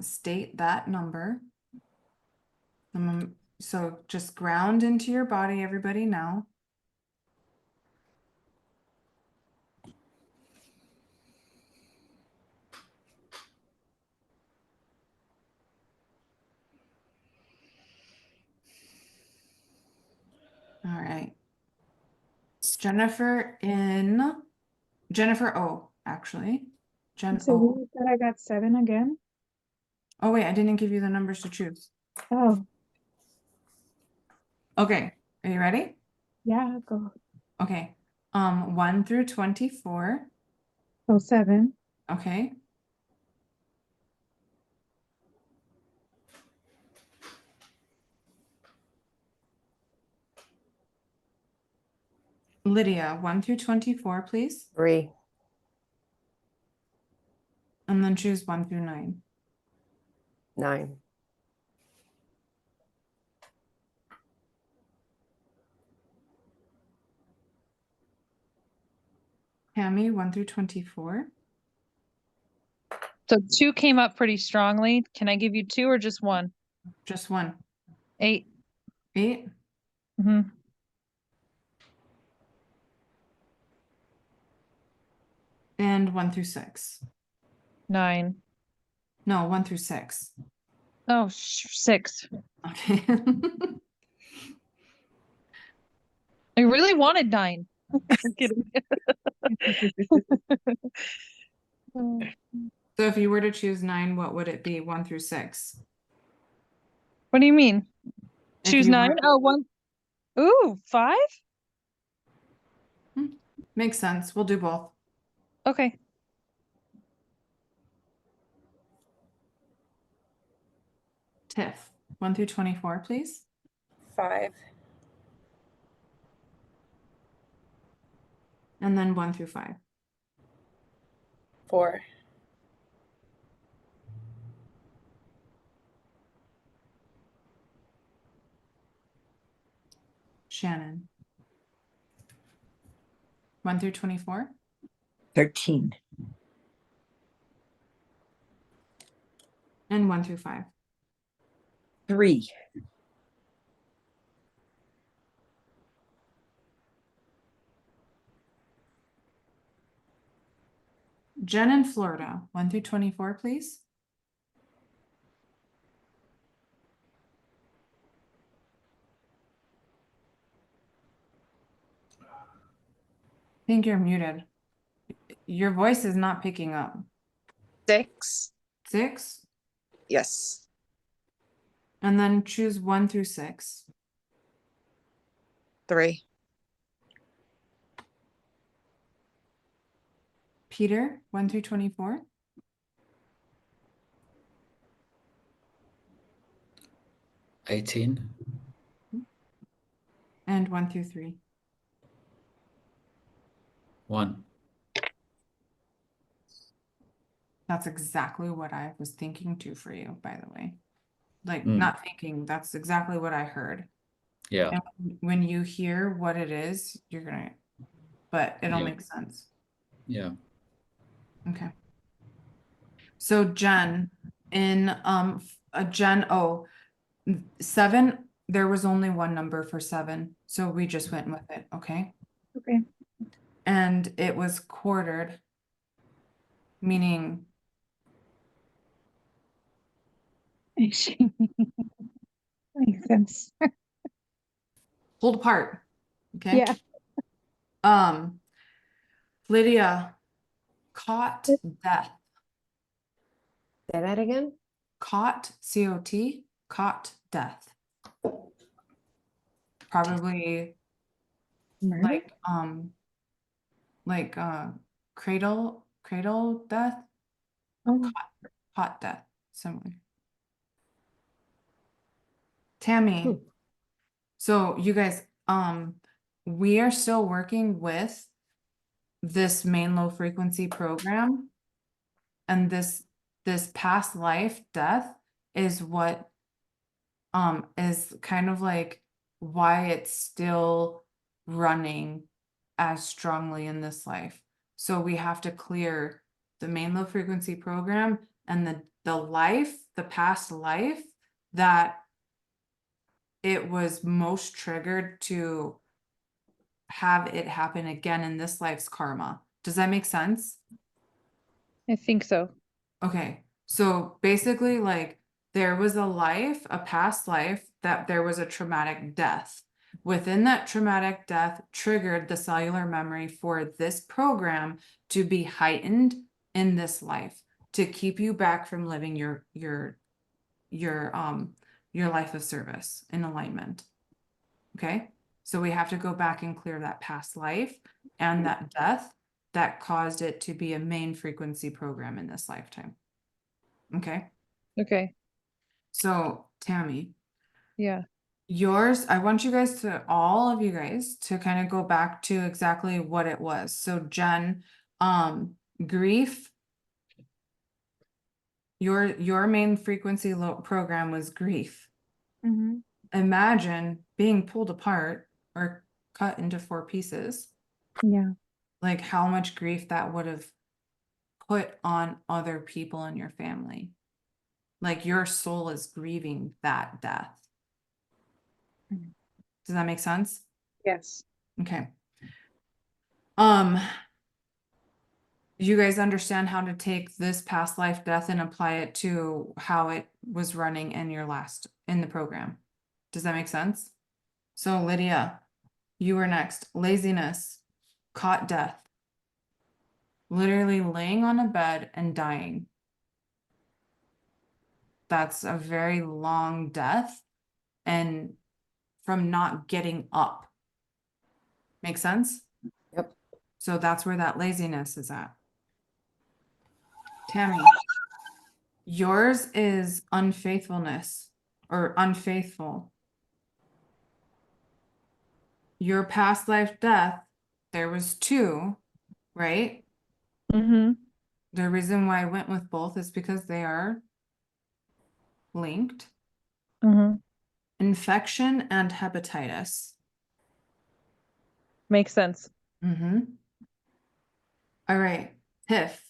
state that number. So just ground into your body, everybody now. All right. Jennifer O, actually. Jen So O. you said I got 7 again? Oh, wait, I didn't give you the numbers to choose. Oh, Okay, are you ready? yeah, go. Okay. 1 through 24. Oh, 7, Okay. Lydia, 1 through 24, please. 3. And then choose 1 through 9. 9. Tammy, 1 through 24. So 2 came up pretty strongly. Can I give you 2 or just 1? Just 1. 8. 8. Mm-hmm. And 1 through 6. 9. No, 1 through 6. Oh, 6. Okay. I really wanted 9. I'm kidding. So if you were to choose 9, what would it be? 1 through 6. What do you mean? If Choose you 9? were- Oh, 1. Ooh, 5? Makes sense. We'll do both. Okay. Tiff, 1 through 24, please. 5. And then 1 through 5. 4. Shannon, 1 through 24. 13. And 1 through 5. 3. Jen in Florida, 1 through 24, please. I think you're muted. Your voice is not picking up. 6. 6. Yes. And then choose 1 through 6. 3. Peter, 1 through 24. 18. And 1 through 3. 1. That's exactly what I was thinking too for you, by the way. Like, Mm. not thinking, that's exactly what I heard. Yeah. And when you hear what it is, you're gonna, but it'll Yeah. make sense. Yeah. Okay. So Jen, in Jen, 7, there was only one number for 7, so we just went with it, okay? Okay. And it was quartered, meaning Makes sense. pulled apart. Okay. Yeah. Lydia, caught death. Say that again? Caught, C-O-T, caught death. Probably Murder? like cradle death, Oh, caught death, similar. Tammy, so you guys, we are still working with this main low frequency program, and this past life death is what is kind of like why it's still running as strongly in this life. So we have to clear the main low frequency program and the past life that it was most triggered to have it happen again in this life's karma. Does that make sense? I think so. Okay, so basically, like, there was a past life, that there was a traumatic death. Within that traumatic death triggered the cellular memory for this program to be heightened in this life, to keep you back from living your life of service in alignment. Okay, so we have to go back and clear that past life and that death that caused it to be a main frequency program in this lifetime. Okay, Okay. so Tammy, Yeah. Yours, I want you guys to, all of you guys, to kind of go back to exactly what it was. So Jen, grief. Your main frequency program was grief. Mm-hmm. Imagine being pulled apart or cut into 4 pieces. Yeah. Like how much grief that would have put on other people in your family. Like your soul is grieving that death. Mhm. Does that make sense? Yes. Okay. You guys understand how to take this past life death and apply it to how it was running in in the program. Does that make sense? So Lydia, you were next. Laziness, caught death, literally laying on a bed and dying. That's a very long death and from not getting up. Make sense? Yep. So that's where that laziness is at. Tammy, yours is unfaithfulness or unfaithful. Your past life death, there was 2, right? Mm-hmm. The reason why I went with both is because they are linked. Mm-hmm. Infection and hepatitis. Makes sense. All right, Tiff,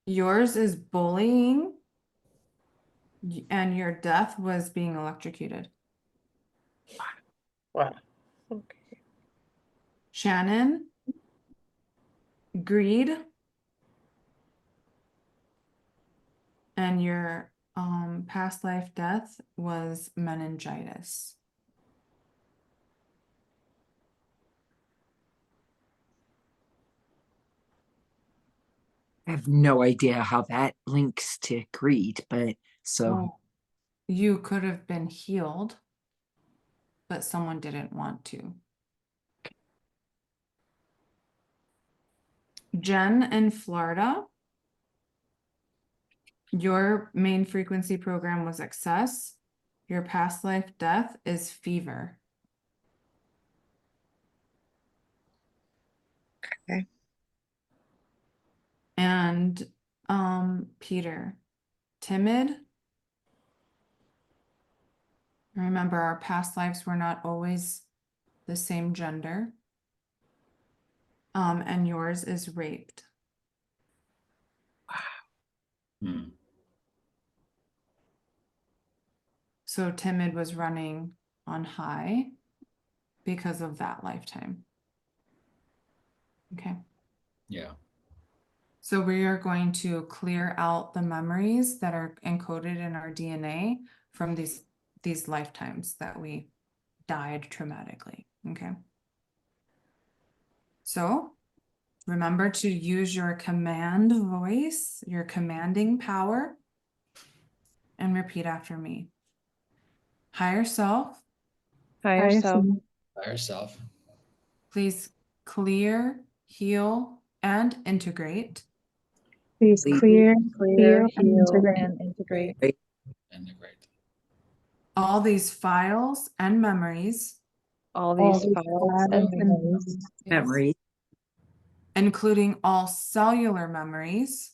yours is bullying and your death was being electrocuted. Wow. Okay. Shannon, greed, and your past life death was meningitis. I have no idea how that links to greed, but so Well, you could have been healed, but someone didn't want to. Jen in Florida, your main frequency program was excess. Your past life death is fever. Okay. And Peter, timid. Remember, our past lives were not always the same gender. And yours is raped. Hmm. So timid was running on high because of that lifetime. Okay. Yeah. So we are going to clear out the memories that are encoded in our DNA from these lifetimes that we died traumatically. Okay. So remember to use your command voice, your commanding power, and repeat after me. Higher self, Higher self, By yourself. please clear, heal, and integrate Please Please clear, clear, heal, and heal, integrate and integrate Integrate. all these files and memories, all all these these files and files and memories, memory, including all cellular memories,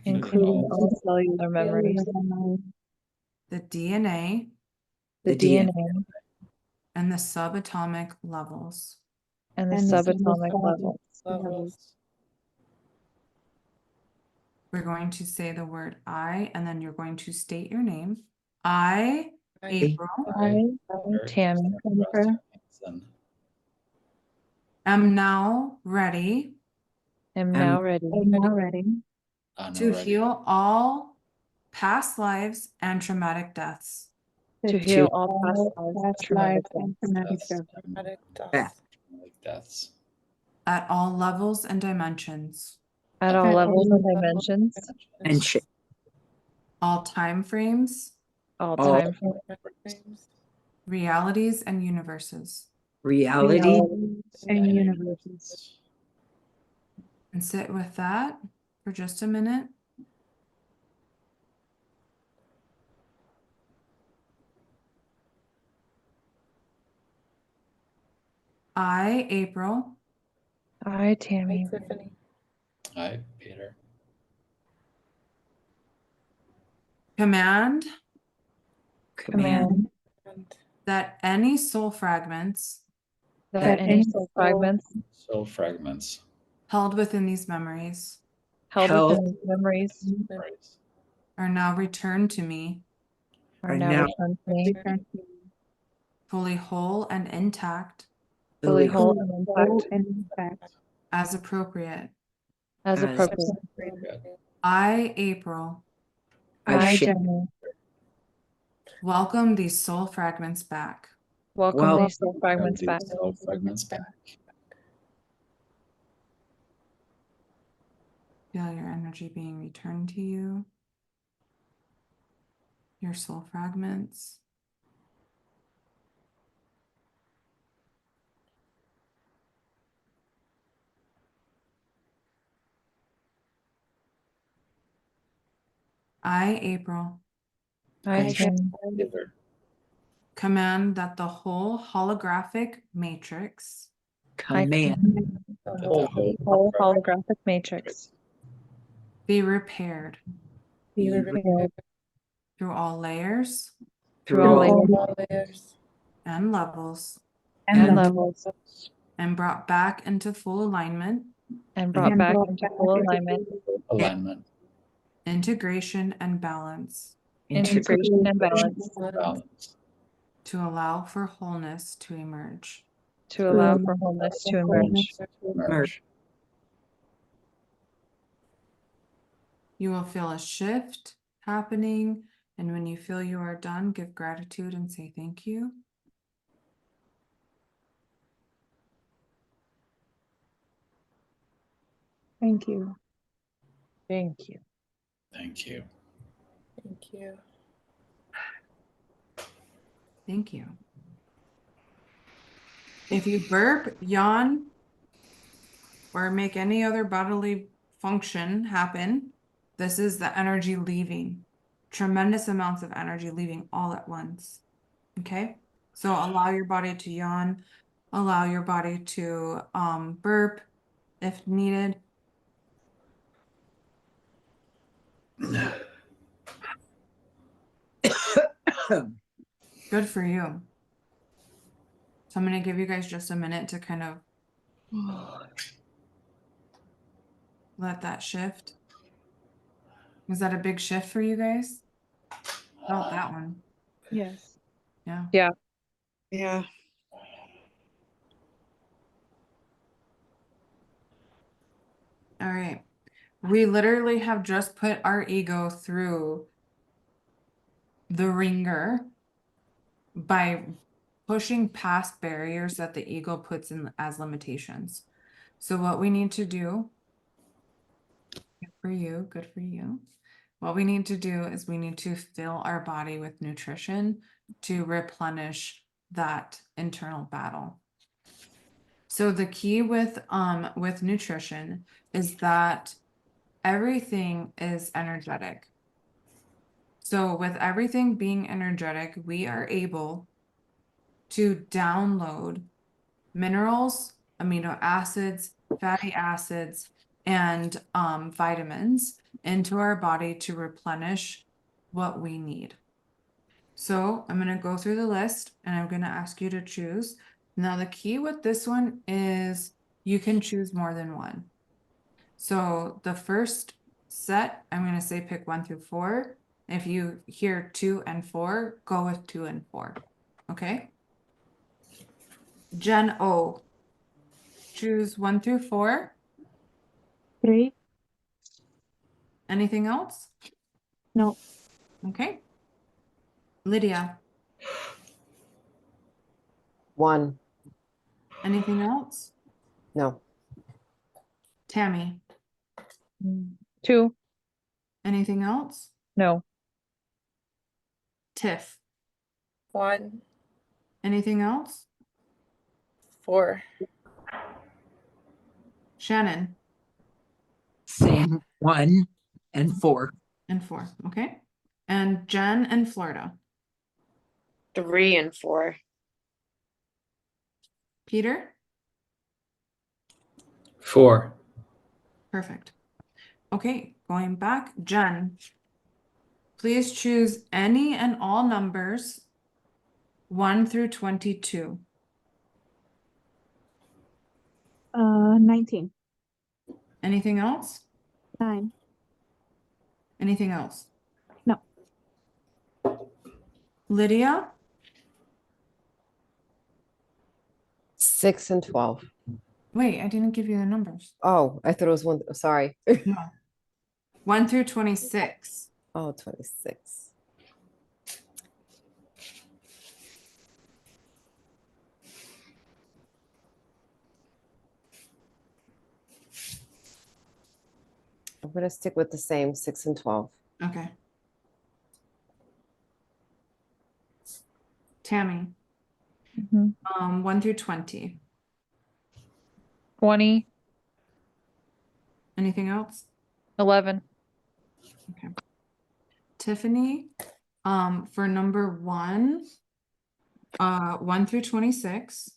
including all cellular memories, the DNA, the DNA, and the subatomic levels. and the and the subatomic subatomic levels. We're going to say the word I, and then you're going to state your name. I, I- April, I, Tammy, am now ready am Um, now ready I'm now ready to heal all past lives and traumatic deaths to to heal heal all past all lives, past traumatic lives and traumatic death Traumatic death. Death. Deaths. at all levels and dimensions, at all At levels all and dimensions, and shit. all time frames, all All time, realities, and universes. reality. realities and universes. And sit with that for just a minute. I, April, I, Hi, Tammy. Tiffany. Hi, Peter. command Command And that any soul fragments that any soul fragments Soul fragments. held within these memories held Held. within these memories Right. are now returned to me, are Are now now returned to me, fully whole and intact, fully fully whole and intact, And in fact, as appropriate. as as appropriate. I, April, I, shall Jenny, welcome these soul fragments back. welcome Well- these soul fragments These back. soul fragments back. Feel your energy being returned to you, your soul fragments. I, April, I, I Jenny, Delivered. command that the whole holographic matrix I command command the The whole whole whole holographic matrix be repaired be be repaired through all layers through all layers all layers and levels and levels and brought back into full alignment, and brought back into full alignment, alignment, integration, and balance integration and balance balance, to allow for wholeness to emerge. to allow for wholeness to emerge. merge. You will feel a shift happening, and when you feel you are done, give gratitude and say thank you. thank you. Thank you. Thank you. Thank you. Thank you. If you burp, yawn, or make any other bodily function happen, this is the energy leaving. Tremendous amounts of energy leaving all at once. Okay? So allow your body to yawn, allow your body to burp if needed. Good for you. So I'm going to give you guys just a minute to kind of let that shift. Was that a big shift for you guys? Felt that one. Yes. Yeah. Yeah. Yeah. All right. We literally have just put our ego through the ringer by pushing past barriers that the ego puts in as limitations. So what we need to do, good for you, good for you. What we need to do is we need to fill our body with nutrition to replenish that internal battle. So the key with nutrition is that everything is energetic. So with everything being energetic, we are able to download minerals, amino acids, fatty acids, and vitamins into our body to replenish what we need. So I'm going to go through the list and I'm going to ask you to choose. Now, the key with this one is you can choose more than one. So the first set, I'm going to say pick 1 through 4. If you hear 2 and 4, go with 2 and 4. Okay. Gen O, choose 1 through 4. 3. Anything else? No. Okay. Lydia, 1. anything else? No. Tammy, 2. anything else? No. Tiff, 1, anything else? 4. Shannon, same 1 and 4. and 4. Okay. And Jen and Florida. 3 and 4. Peter, 4. Perfect. Okay, going back, Jen. Please choose any and all numbers 1 through 22. 19. Anything else? 9. Anything else? No. Lydia? 6 and 12. Wait, I didn't give you the numbers. Oh, I thought it was one. Sorry. No. 1 through 26. Oh, 26. I'm going to stick with the same 6 and 12. Okay. Tammy, Mhm. 1 through 20. 20, Anything else? 11, Tiffany, for number 1, 1 through 26.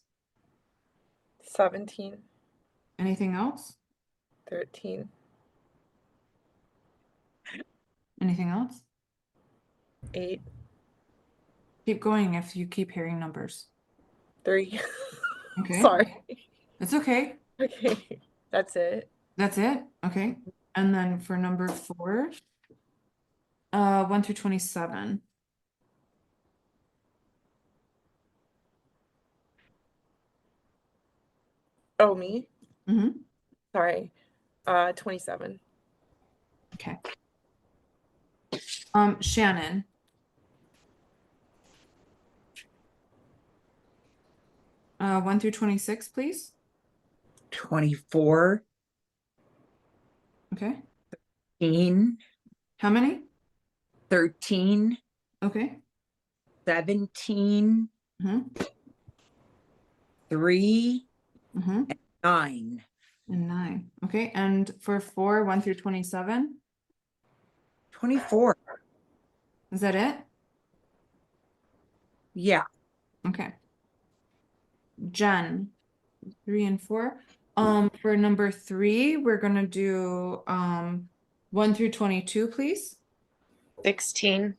17, Anything else? 13, Anything else? 8, Keep going if you keep hearing numbers. 3. Okay. Sorry. It's okay. Okay. That's it. That's it. Okay. And then for number 4, 1 through 27. Oh, me? Mm-hmm. Sorry. 27. Okay. Shannon. Uh, 1 through 26, please. 24, Okay. 13, How many? 13, Okay. 17, Mm-hmm. 3, Mm-hmm. 9. And 9. Okay. And for 4, 1 through 27. 24. Is that it? Yeah. Okay. Jen, 3 and 4. For number 3, we're gonna do 1 through 22, please. 16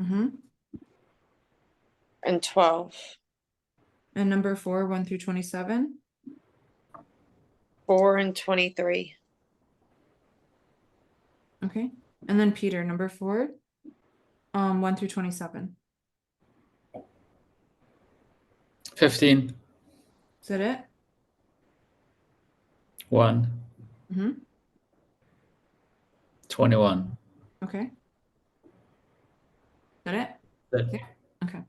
Mm-hmm. and 12. And number 4, 1 through 27. 4 and 23. Okay. And then Peter, number 4, 1 through 27. 15. Is that it? 1. Mm-hmm. 21. Okay. Is that it? Good. Yeah. Okay.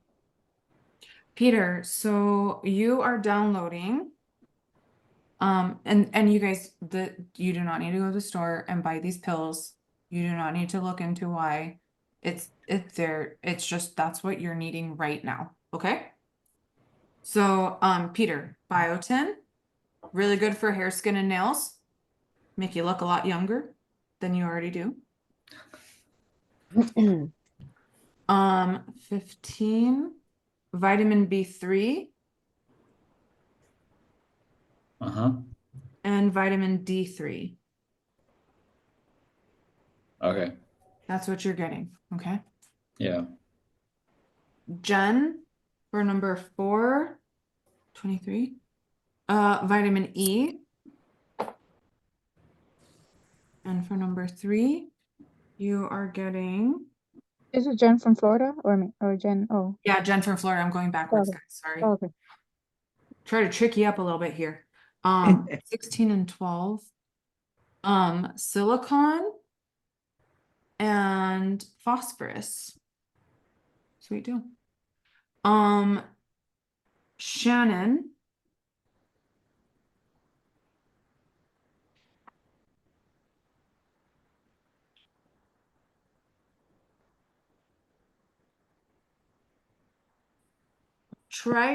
Peter, so you are downloading. And you guys, you do not need to go to the store and buy these pills. You do not need to look into why it's there. It's just that's what you're needing right now. Okay. So, Peter, biotin, really good for hair, skin, and nails. Make you look a lot younger than you already do. 15, vitamin B3 Uh-huh. and vitamin D3. Okay. That's what you're getting. Okay. Yeah. Jen, for number 4, 23, vitamin E. And for number 3, you are getting, Is it Jen from Florida or me or Jen? Oh, yeah, Jen from Florida. I'm going backwards, Okay. guys. Sorry. okay. Try to trick you up a little bit here. 16 and 12. Silicon and phosphorus. Sweet deal. Shannon.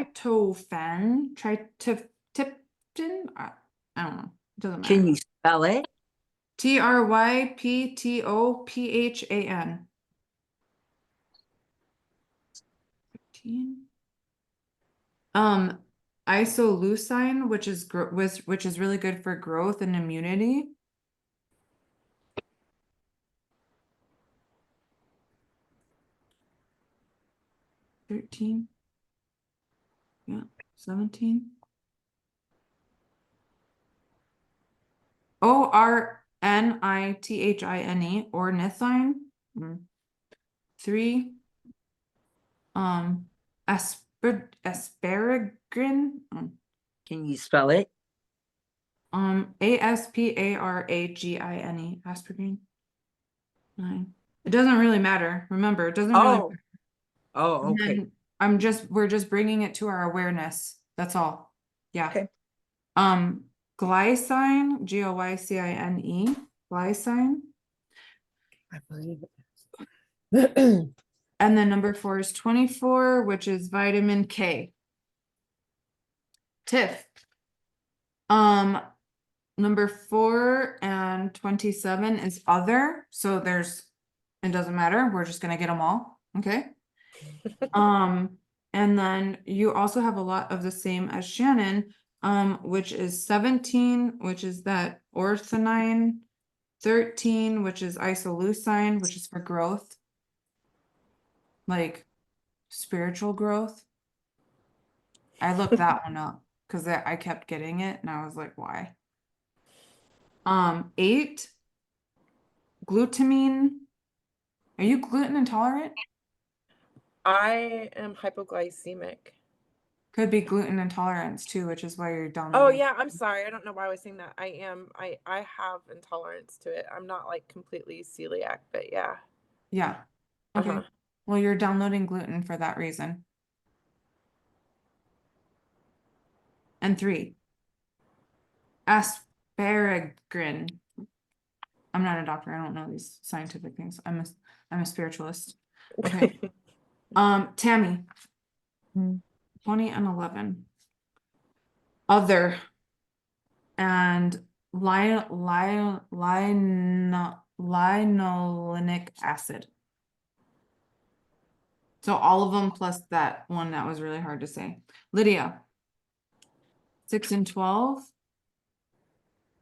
Tryptophan, I don't know. It doesn't matter. Can you spell it? Tryptophan. 15. isoleucine, which is really good for growth and immunity. $13. Yeah, 17. ornithine, ornithine. 3. Asparagine. Can you spell it? Asparagine. Asparagine. 9. It doesn't really matter. Remember, it doesn't really matter. Oh, And okay. then we're just bringing it to our awareness. That's all. Yeah. Okay. Glycine, Glycine, glycine. I believe it. And then number 4 is 24, which is vitamin K. Tiff. Number 4 and 27 is other. So it doesn't matter. We're just gonna get them all. Okay. And then you also have a lot of the same as Shannon, which is 17, which is that orthanine, 13, which is isoleucine, which is for growth, like spiritual growth. I looked that one up because I kept getting it and I was like, why? 8, glutamine. Are you gluten intolerant? I am hypoglycemic. Could be gluten intolerance too, which is why you're Oh downloading. yeah, I'm sorry. I don't know why I was saying that. I have intolerance to it. I'm not like completely celiac, but yeah. Yeah. Okay. Uh-huh. Well, you're downloading gluten for that reason. And 3, asparagine. I'm not a doctor. I don't know these scientific things. I'm a spiritualist. Okay. Tammy. Hmm. 20 and 11. Other and linolenic acid. So all of them plus that one that was really hard to say. Lydia. 6 and 12.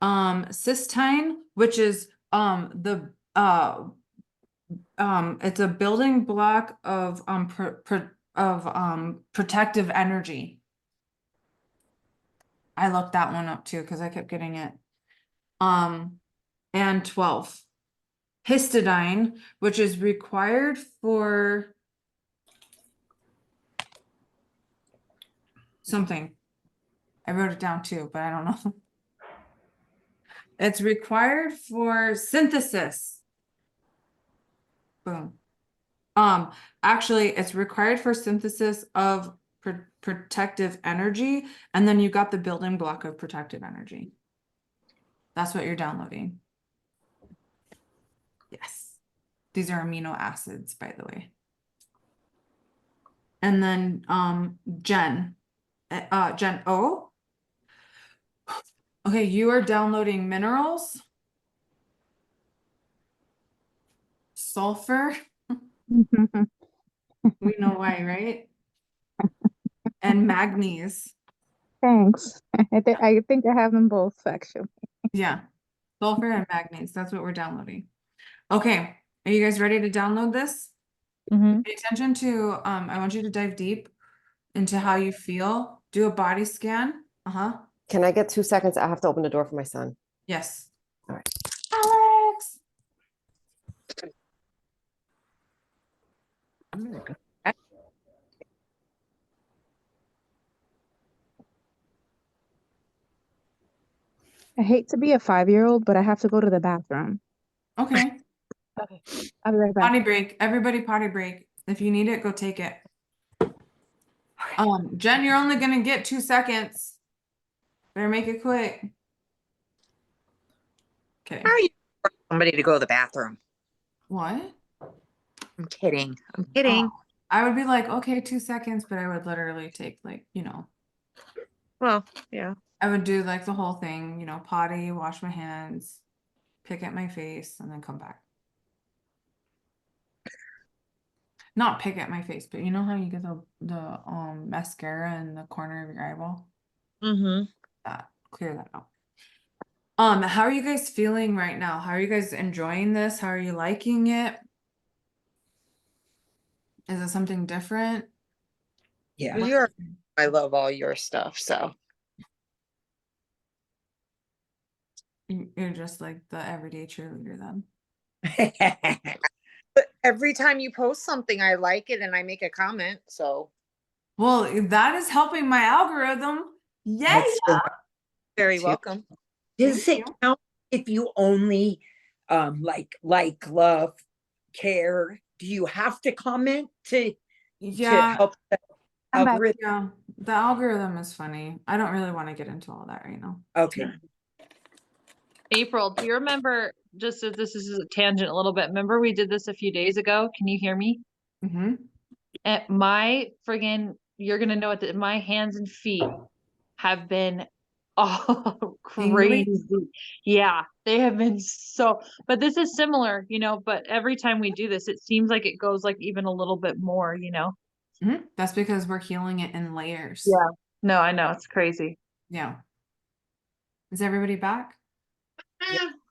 Cystine, which is it's a building block of protective energy. I looked that one up too because I kept getting it. And 12. Histidine, which is required for something. I wrote it down too, but I don't know. It's required for synthesis. Boom. Actually, it's required for synthesis of protective energy, and then you got the building block of protective energy. That's what you're downloading. Yes. These are amino acids, by the way. And then Jen O. Okay, you are downloading minerals, sulfur. We know why, right? And manganese. Thanks. I think I have them both actually. Yeah, sulfur and manganese. That's what we're downloading. Okay, are you guys ready to download this? Mhm. Pay attention to, I want you to dive deep into how you feel. Do a body scan. Can I get 2 seconds? I have to open the door for my son. Yes. All right. Alex. I'm gonna go. I hate to be a 5-year-old, but I have to go to the bathroom. Okay. Okay. I'll be right back. Potty break. Everybody potty break. If you need it, go take it. Jen, you're only gonna get 2 seconds. Better make it quick. Okay. How are you somebody to go to the bathroom? What? I'm kidding. I'm kidding. Oh, I would be like, okay, 2 seconds, but I would literally take like, Well, yeah. I would do like the whole thing, potty, wash my hands, pick at my face, and then come back. Not pick at my face, but you know how you get the mascara in the corner of your eyeball? Mm-hmm. Clear that out. How are you guys feeling right now? How are you guys enjoying this? How are you liking it? Is it something different? Yeah. What's- I love all your stuff. So You're just like the everyday cheerleader then. but every time you post something, I like it and I make a comment. So Well, that is helping my algorithm. Yay! That's the very Too. welcome. Does Thank it you. count if you only like, love, care? Do you have to comment to Yeah, help the I'm back. algorithm? yeah. The algorithm is funny. I don't really want to get into all that right now. Okay. April, do you remember, just if this is a tangent a little bit, remember we did this a few days ago? Can you hear me? Mm-hmm. At my friggin', you're gonna know it, my hands and feet have been all Tingly? crazy. Yeah, they have been so, but this is similar, but every time we do this, it seems like it goes like even a little bit more, Mm-hmm. That's because we're healing it in layers. Yeah. No, I know, it's crazy. Yeah. Is everybody back?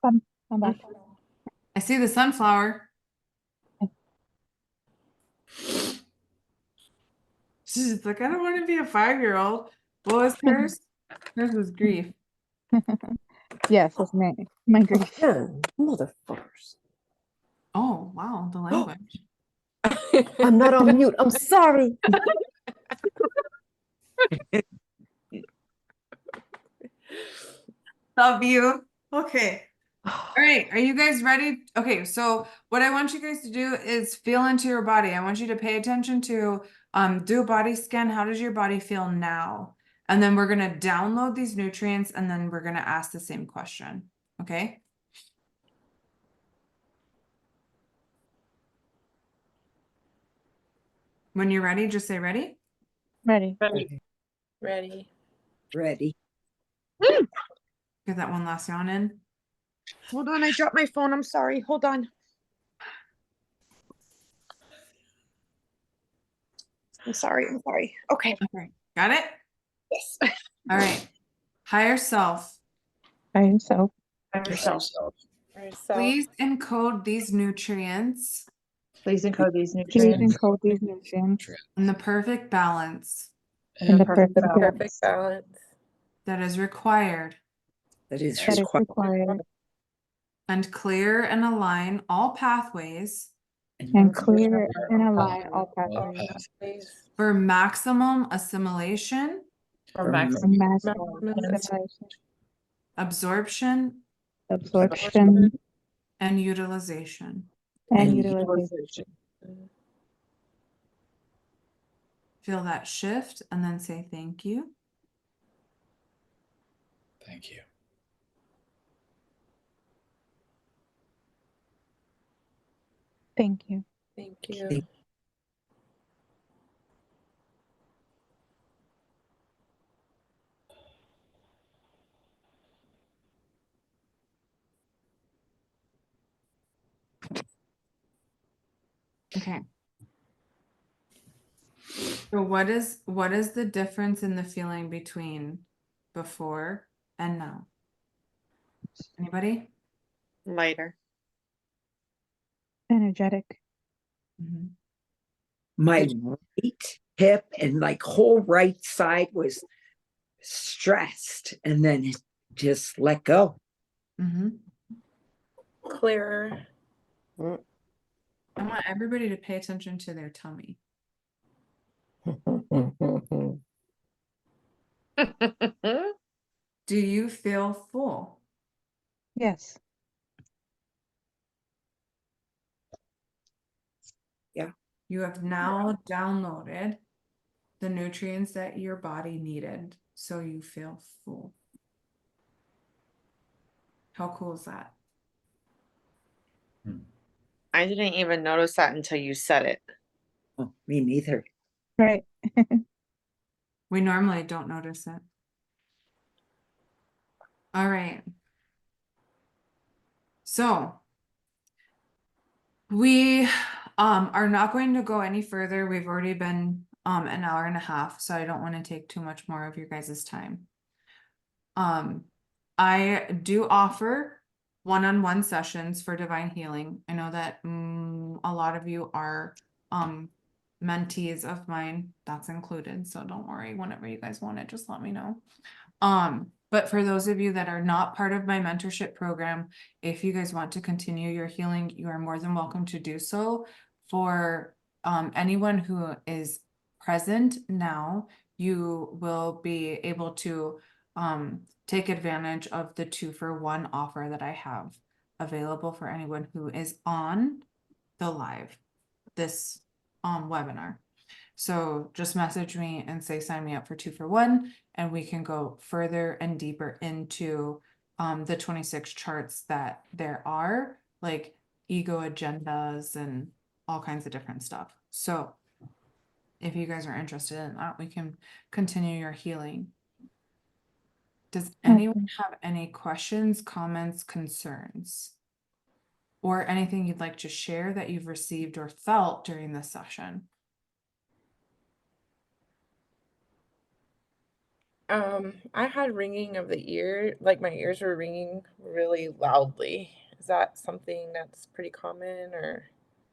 I'm back. I see the sunflower. She's like, I don't want to be a 5-year-old. What was hers? Hers was grief. Yes, that's my grief. Again, motherfuckers. Oh, wow, the language. I'm not on mute. I'm sorry. Love you. Okay. All right. Are you guys ready? Okay. So what I want you guys to do is feel into your body. I want you to pay attention to do a body scan. How does your body feel now? And then we're going to download these nutrients and then we're going to ask the same question. Okay. When you're ready, just say ready. Ready. Ready. Ready. Get that one last yawn in. Hold on, I dropped my phone. I'm sorry. Hold on. I'm sorry. Okay. Okay. Got it? Yes. All right. Higher self, By yourself. Yourself. please encode these nutrients Please encode these Please nutrients encode these nutrients in the perfect balance in the perfect Perfect balance balance. that is required That is that is required and clear and align all pathways and clear and align all pathways Please. for maximum assimilation, for for maximum. and maximum Maximum assimilation, absorption, absorption, and utilization. and And utilization. Feel that shift and then say thank you. Thank you. Thank you. Thank you. Okay. So what is the difference in the feeling between before and now? Anybody? Lighter. Energetic. Mhm. my right hip and like whole right side was stressed, and then it just let go. Mhm. Clearer. I want everybody to pay attention to their tummy. Do you feel full? Yes. You have now downloaded the nutrients that your body needed, so you feel full. How cool is that? I didn't even notice that until you said it. Oh, me neither. Right. We normally don't notice it. All right. So we are not going to go any further. We've already been an hour and a half, so I don't want to take too much more of your guys' time. I do offer one-on-one sessions for divine healing. I know that a lot of you are mentees of mine. That's included, so don't worry. Whenever you guys want it, just let me know. But for those of you that are not part of my mentorship program, if you guys want to continue your healing, you are more than welcome to do so. For anyone who is present now, you will be able to take advantage of the 2-for-1 offer that I have available for anyone who is on the live this webinar. So just message me and say sign me up for 2-for-1, and we can go further and deeper into the 26 charts that there are, like ego agendas and all kinds of different stuff. So if you guys are interested in that, we can continue your healing. Does anyone have any questions, comments, concerns, or anything you'd like to share that you've received or felt during this session? I had ringing of the ear, like my ears were ringing really loudly. Is that something that's pretty common or?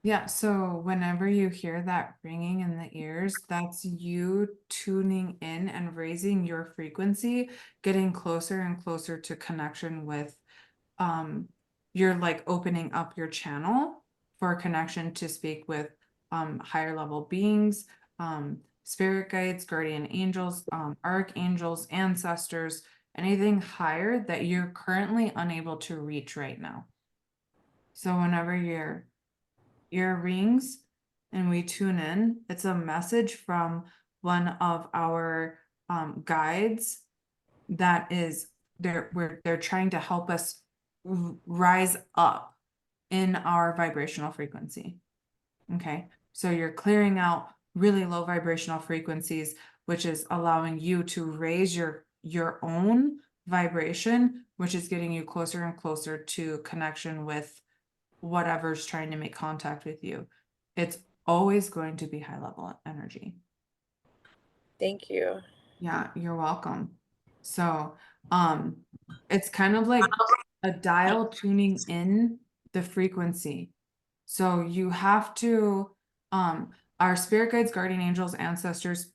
Yeah, so whenever you hear that ringing in the ears, that's you tuning in and raising your frequency, getting closer and closer to connection with, you're like opening up your channel for connection to speak with higher level beings, spirit guides, guardian angels, archangels, ancestors, anything higher that you're currently unable to reach right now. So whenever your ear rings and we tune in, it's a message from one of our guides that is they're trying to help us rise up in our vibrational frequency. Okay, so you're clearing out really low vibrational frequencies, which is allowing you to raise your own vibration, which is getting you closer and closer to connection with whatever's trying to make contact with you. It's always going to be high level energy. Thank you. Yeah, you're welcome. So, it's kind of like a dial tuning in the frequency. So you have to, our spirit guides, guardian angels, ancestors,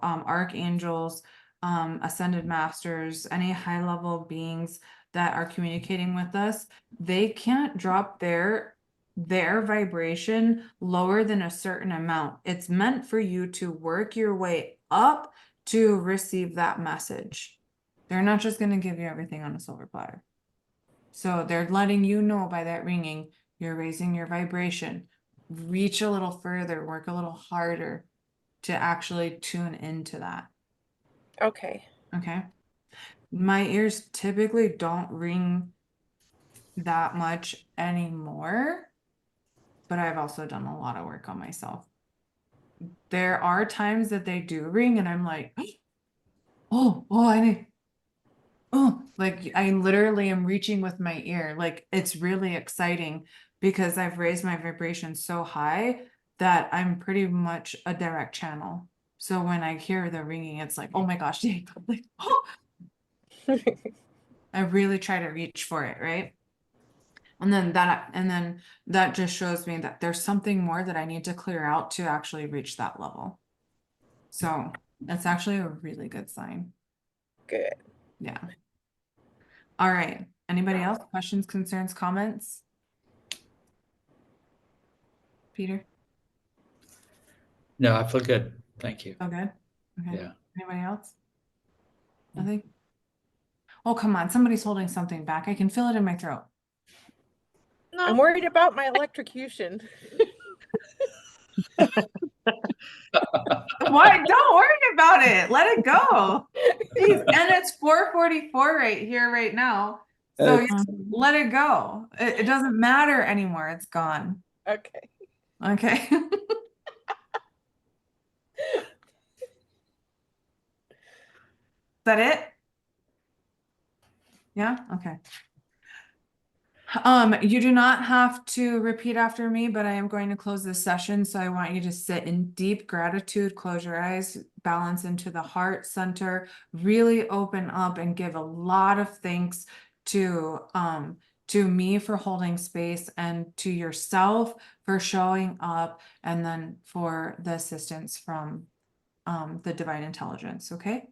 archangels, ascended masters, any high level beings that are communicating with us, they can't drop their vibration lower than a certain amount. It's meant for you to work your way up to receive that message. They're not just going to give you everything on a silver platter. So they're letting you know by that ringing, you're raising your vibration. Reach a little further, work a little harder to actually tune into that. Okay. Okay. My ears typically don't ring that much anymore, but I've also done a lot of work on myself. There are times that they do ring and I'm like, I need, like I literally am reaching with my ear. Like it's really exciting because I've raised my vibration so high that I'm pretty much a direct channel. So when I hear the ringing, it's like, oh my gosh, like, I really try to reach for it, right? And then that just shows me that there's something more that I need to clear out to actually reach that level. So that's actually a really good sign. Good. Yeah. All right. Anybody else? Questions, concerns, comments? Peter? No, I feel good. Thank you. Okay. Okay. Yeah. Anybody else? Nothing? Oh, come on. Somebody's holding something back. I can feel it in my throat. I'm worried about my electrocution. Why? Don't worry about it. Let it go. Jeez. And it's 4:44 right here, right now. So let it go. It doesn't matter anymore. It's gone. Okay. Okay. Is that it? Yeah? Okay. You do not have to repeat after me, but I am going to close this session. So I want you to sit in deep gratitude, close your eyes, balance into the heart center, really open up and give a lot of thanks to me for holding space and to yourself for showing up, and then for the assistance from the divine intelligence. Okay.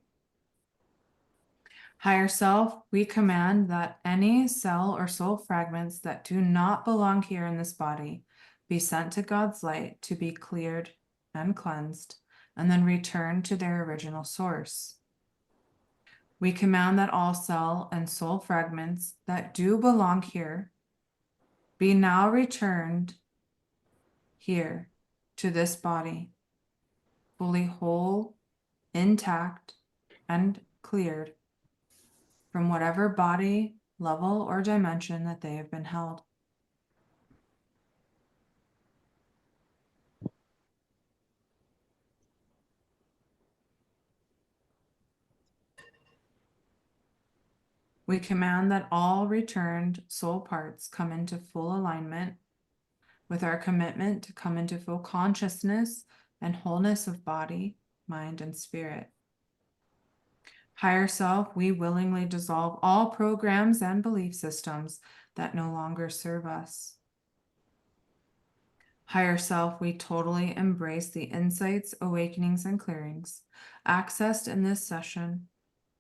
Higher self, we command that any cell or soul fragments that do not belong here in this body be sent to God's light to be cleared and cleansed, and then return to their original source. We command that all cell and soul fragments that do belong here be now returned here to this body, fully whole, intact, and cleared from whatever body, level, or dimension that they have been held. We command that all returned soul parts come into full alignment with our commitment to come into full consciousness and wholeness of body, mind, and spirit. Higher self, we willingly dissolve all programs and belief systems that no longer serve us. Higher self, we totally embrace the insights, awakenings, and clearings accessed in this session,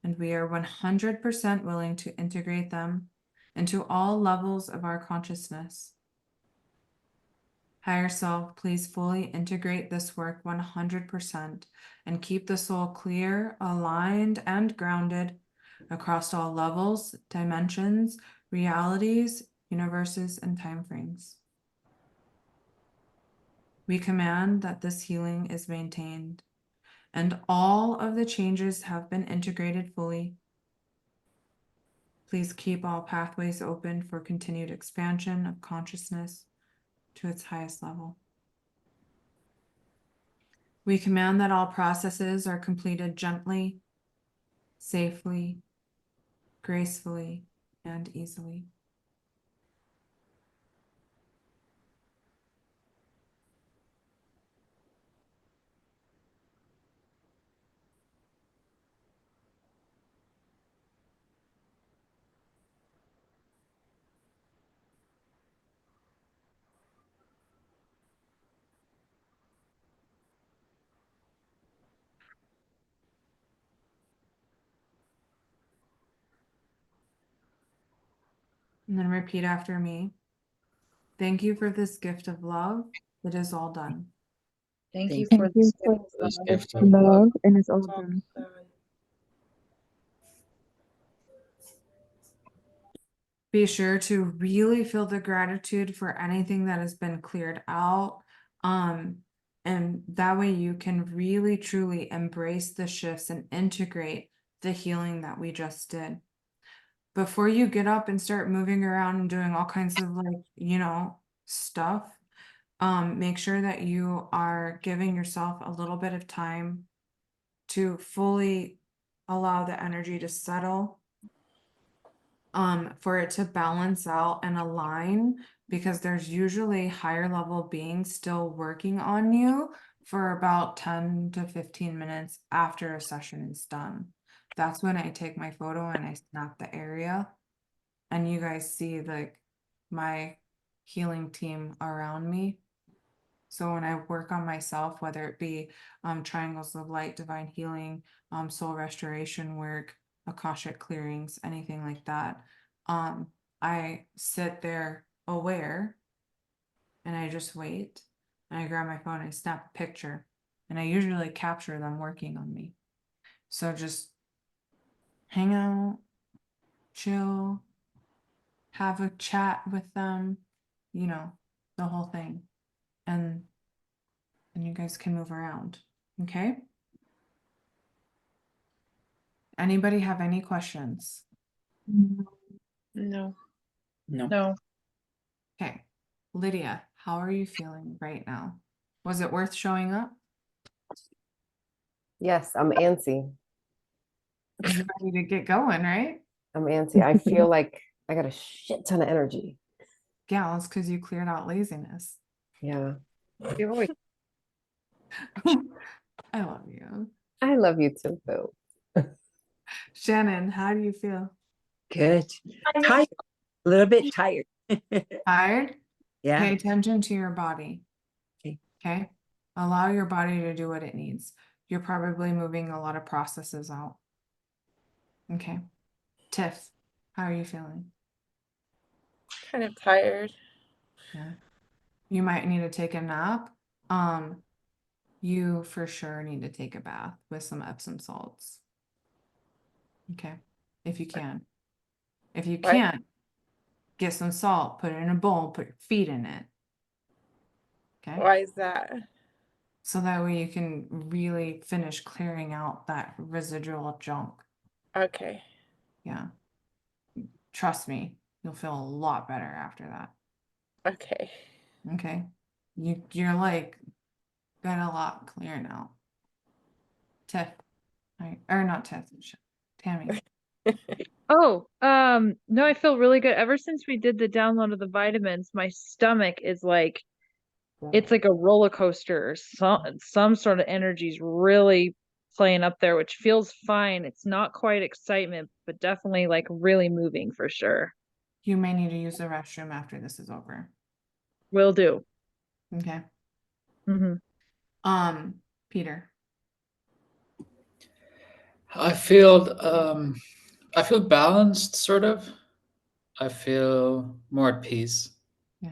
and we are 100% willing to integrate them into all levels of our consciousness. Higher self, please fully integrate this work 100% and keep the soul clear, aligned, and grounded across all levels, dimensions, realities, universes, and timeframes. We command that this healing is maintained and all of the changes have been integrated fully. Please keep all pathways open for continued expansion of consciousness to its highest level. We command that all processes are completed gently, safely, gracefully, and easily. And then repeat after me. Thank you for this gift of love. It is all done. Thank you Thank for you this for This the gift of love. love, and it's all It's all done. done. Be sure to really feel the gratitude for anything that has been cleared out. And that way you can really truly embrace the shifts and integrate the healing that we just did. Before you get up and start moving around and doing all kinds of stuff, make sure that you are giving yourself a little bit of time to fully allow the energy to settle, for it to balance out and align, because there's usually higher level beings still working on you for about 10 to 15 minutes after a session is done. That's when I take my photo and I snap the area, and you guys see my healing team around me. So when I work on myself, whether it be triangles of light, divine healing, soul restoration work, Akashic clearings, anything like that, I sit there aware and I just wait, and I grab my phone and I snap a picture, and I usually capture them working on me. So just hang out, chill, have a chat with them, the whole thing. And you guys can move around. Okay? Anybody have any questions? No. No. No. Okay. Lydia, how are you feeling right now? Was it worth showing up? Yes, I'm antsy. You're ready to get going, right? I'm antsy. I feel like I got a shit ton of energy. Gals, because you cleared out laziness. Yeah. You're always I love you. I love you too, Phil. Shannon, how do you feel? Good. Tired. A little bit tired. Tired? Yeah. Pay attention to your body. Okay. Okay. Allow your body to do what it needs. You're probably moving a lot of processes out. Okay. Tiff, how are you feeling? Kind of tired. Yeah. You might need to take a nap. You for sure need to take a bath with some Epsom salts. Okay. If you can. If you Why? can't, get some salt, put it in a bowl, put your feet in it. Okay. Why is that? So that way you can really finish clearing out that residual junk. Okay. Yeah. Trust me, you'll feel a lot better after that. Okay. Okay. You're like got a lot clear now. Tiff. Right. Or not Tiff. Tammy. Oh, no, I feel really good. Ever since we did the download of the vitamins, my stomach is like, it's like a roller coaster. Some sort of energy's really playing up there, which feels fine. It's not quite excitement, but definitely like really moving for sure. You may need to use the restroom after this is over. Will do. Okay. Mm-hmm. Peter. I feel balanced, sort of. I feel more at peace, Yeah.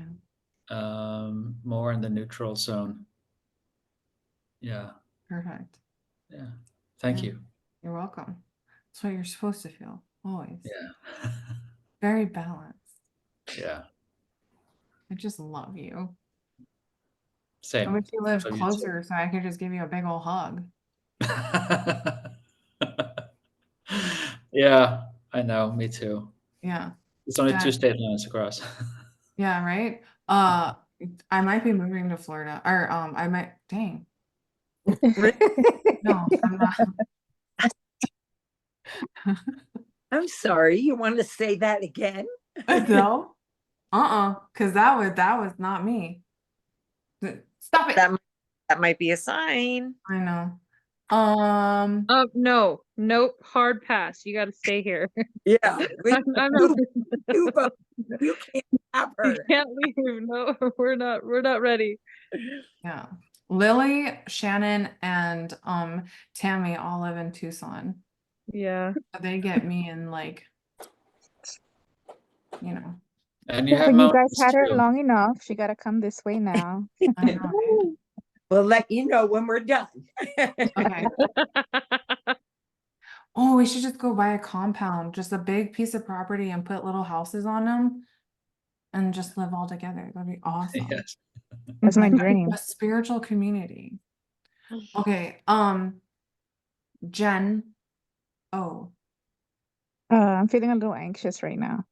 more in the neutral zone. Yeah, Perfect. yeah. Thank Yeah. you. You're welcome. That's what you're supposed to feel. Always. Yeah. Very balanced. Yeah. I just love you. I Same. wish you lived Love you closer so I could just give you a big old hug. too. Yeah, I know. Me too. Yeah. It's only 2 Jen. state lines across. Yeah, right? I might be moving to Florida. Or I might dang. No, I'm not. I'm sorry. You want to say that again? No. Because that was not me. Stop it. that might be a sign. I know. No, nope, hard pass. You got to stay here. Yeah. I'm not, You both. You can't have you her. can't leave. No, we're not ready. Yeah. Lily, Shannon, and Tammy all live in Tucson. Yeah. So they get me in like, you know, And you Yeah, have but you guys mountains had her too. long enough. She got to come this way now. I know, right? We'll let you know when we're done. Okay. Oh, we should just go buy a compound, just a big piece of property and put little houses on them and just live all together. That'd be awesome. Yes. That's my Like dream. a spiritual community. Okay, Jen. Oh, I'm feeling a little anxious right now.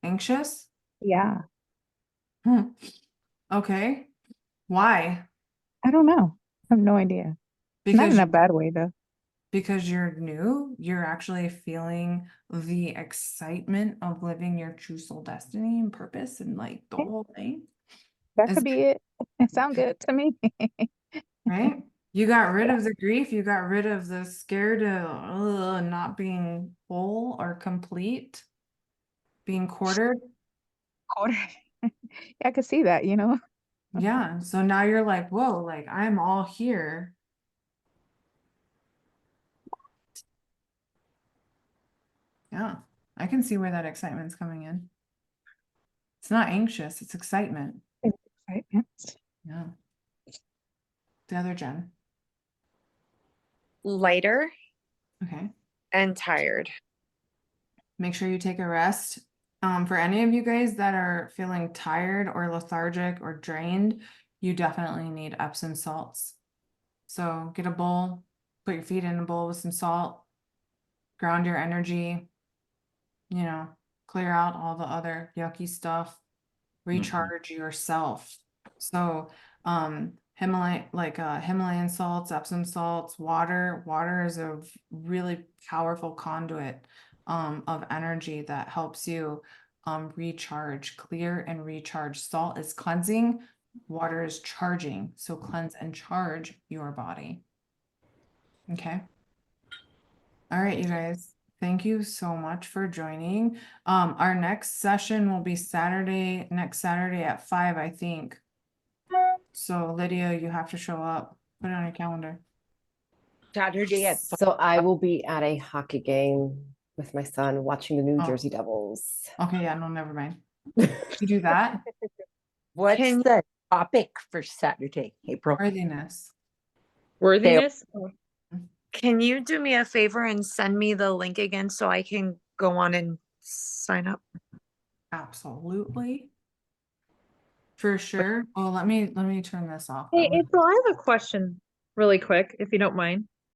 anxious? Yeah. Hmm. Okay. Why? I don't know. I have no idea. Not in a bad way, though. Because you're new, you're actually feeling the excitement of living your true soul destiny and purpose and like the whole thing. That Is could be it. It sounds good to me. right? You got rid of the grief, you got rid of the scared of not being whole or complete, being quartered. Quarter. I could see that, you know. Yeah. So now you're like, whoa, like I'm all here. Yeah. I can see where that excitement's coming in. It's not anxious, it's excitement. Excitement. Yeah. The other Jen. Lighter Okay. and tired. Make sure you take a rest. For any of you guys that are feeling tired or lethargic or drained, you definitely need Epsom salts. So get a bowl, put your feet in a bowl with some salt, ground your energy, you know, clear out all the other yucky stuff, recharge yourself. So Himalayan salts, Epsom salts, water is a really powerful conduit of energy that helps you recharge, clear and recharge. Salt is cleansing, water is charging. So cleanse and charge your body. Okay. All right, you guys. Thank you so much for joining. Our next session will be next Saturday at 5, I think. So Lydia, you have to show up. Put it on your calendar. Saturday at So I will be at a hockey game with my son watching the New Oh. Jersey Devils. Okay, yeah, no, never mind. You do that? What's Can- the topic for Saturday, April? Worthiness. Worthiness? Can you do me a favor and send me the link again so I can go on and sign up? Absolutely. For sure. Oh, let me turn this off. Hey, though. April, I have a question really quick, if you don't mind.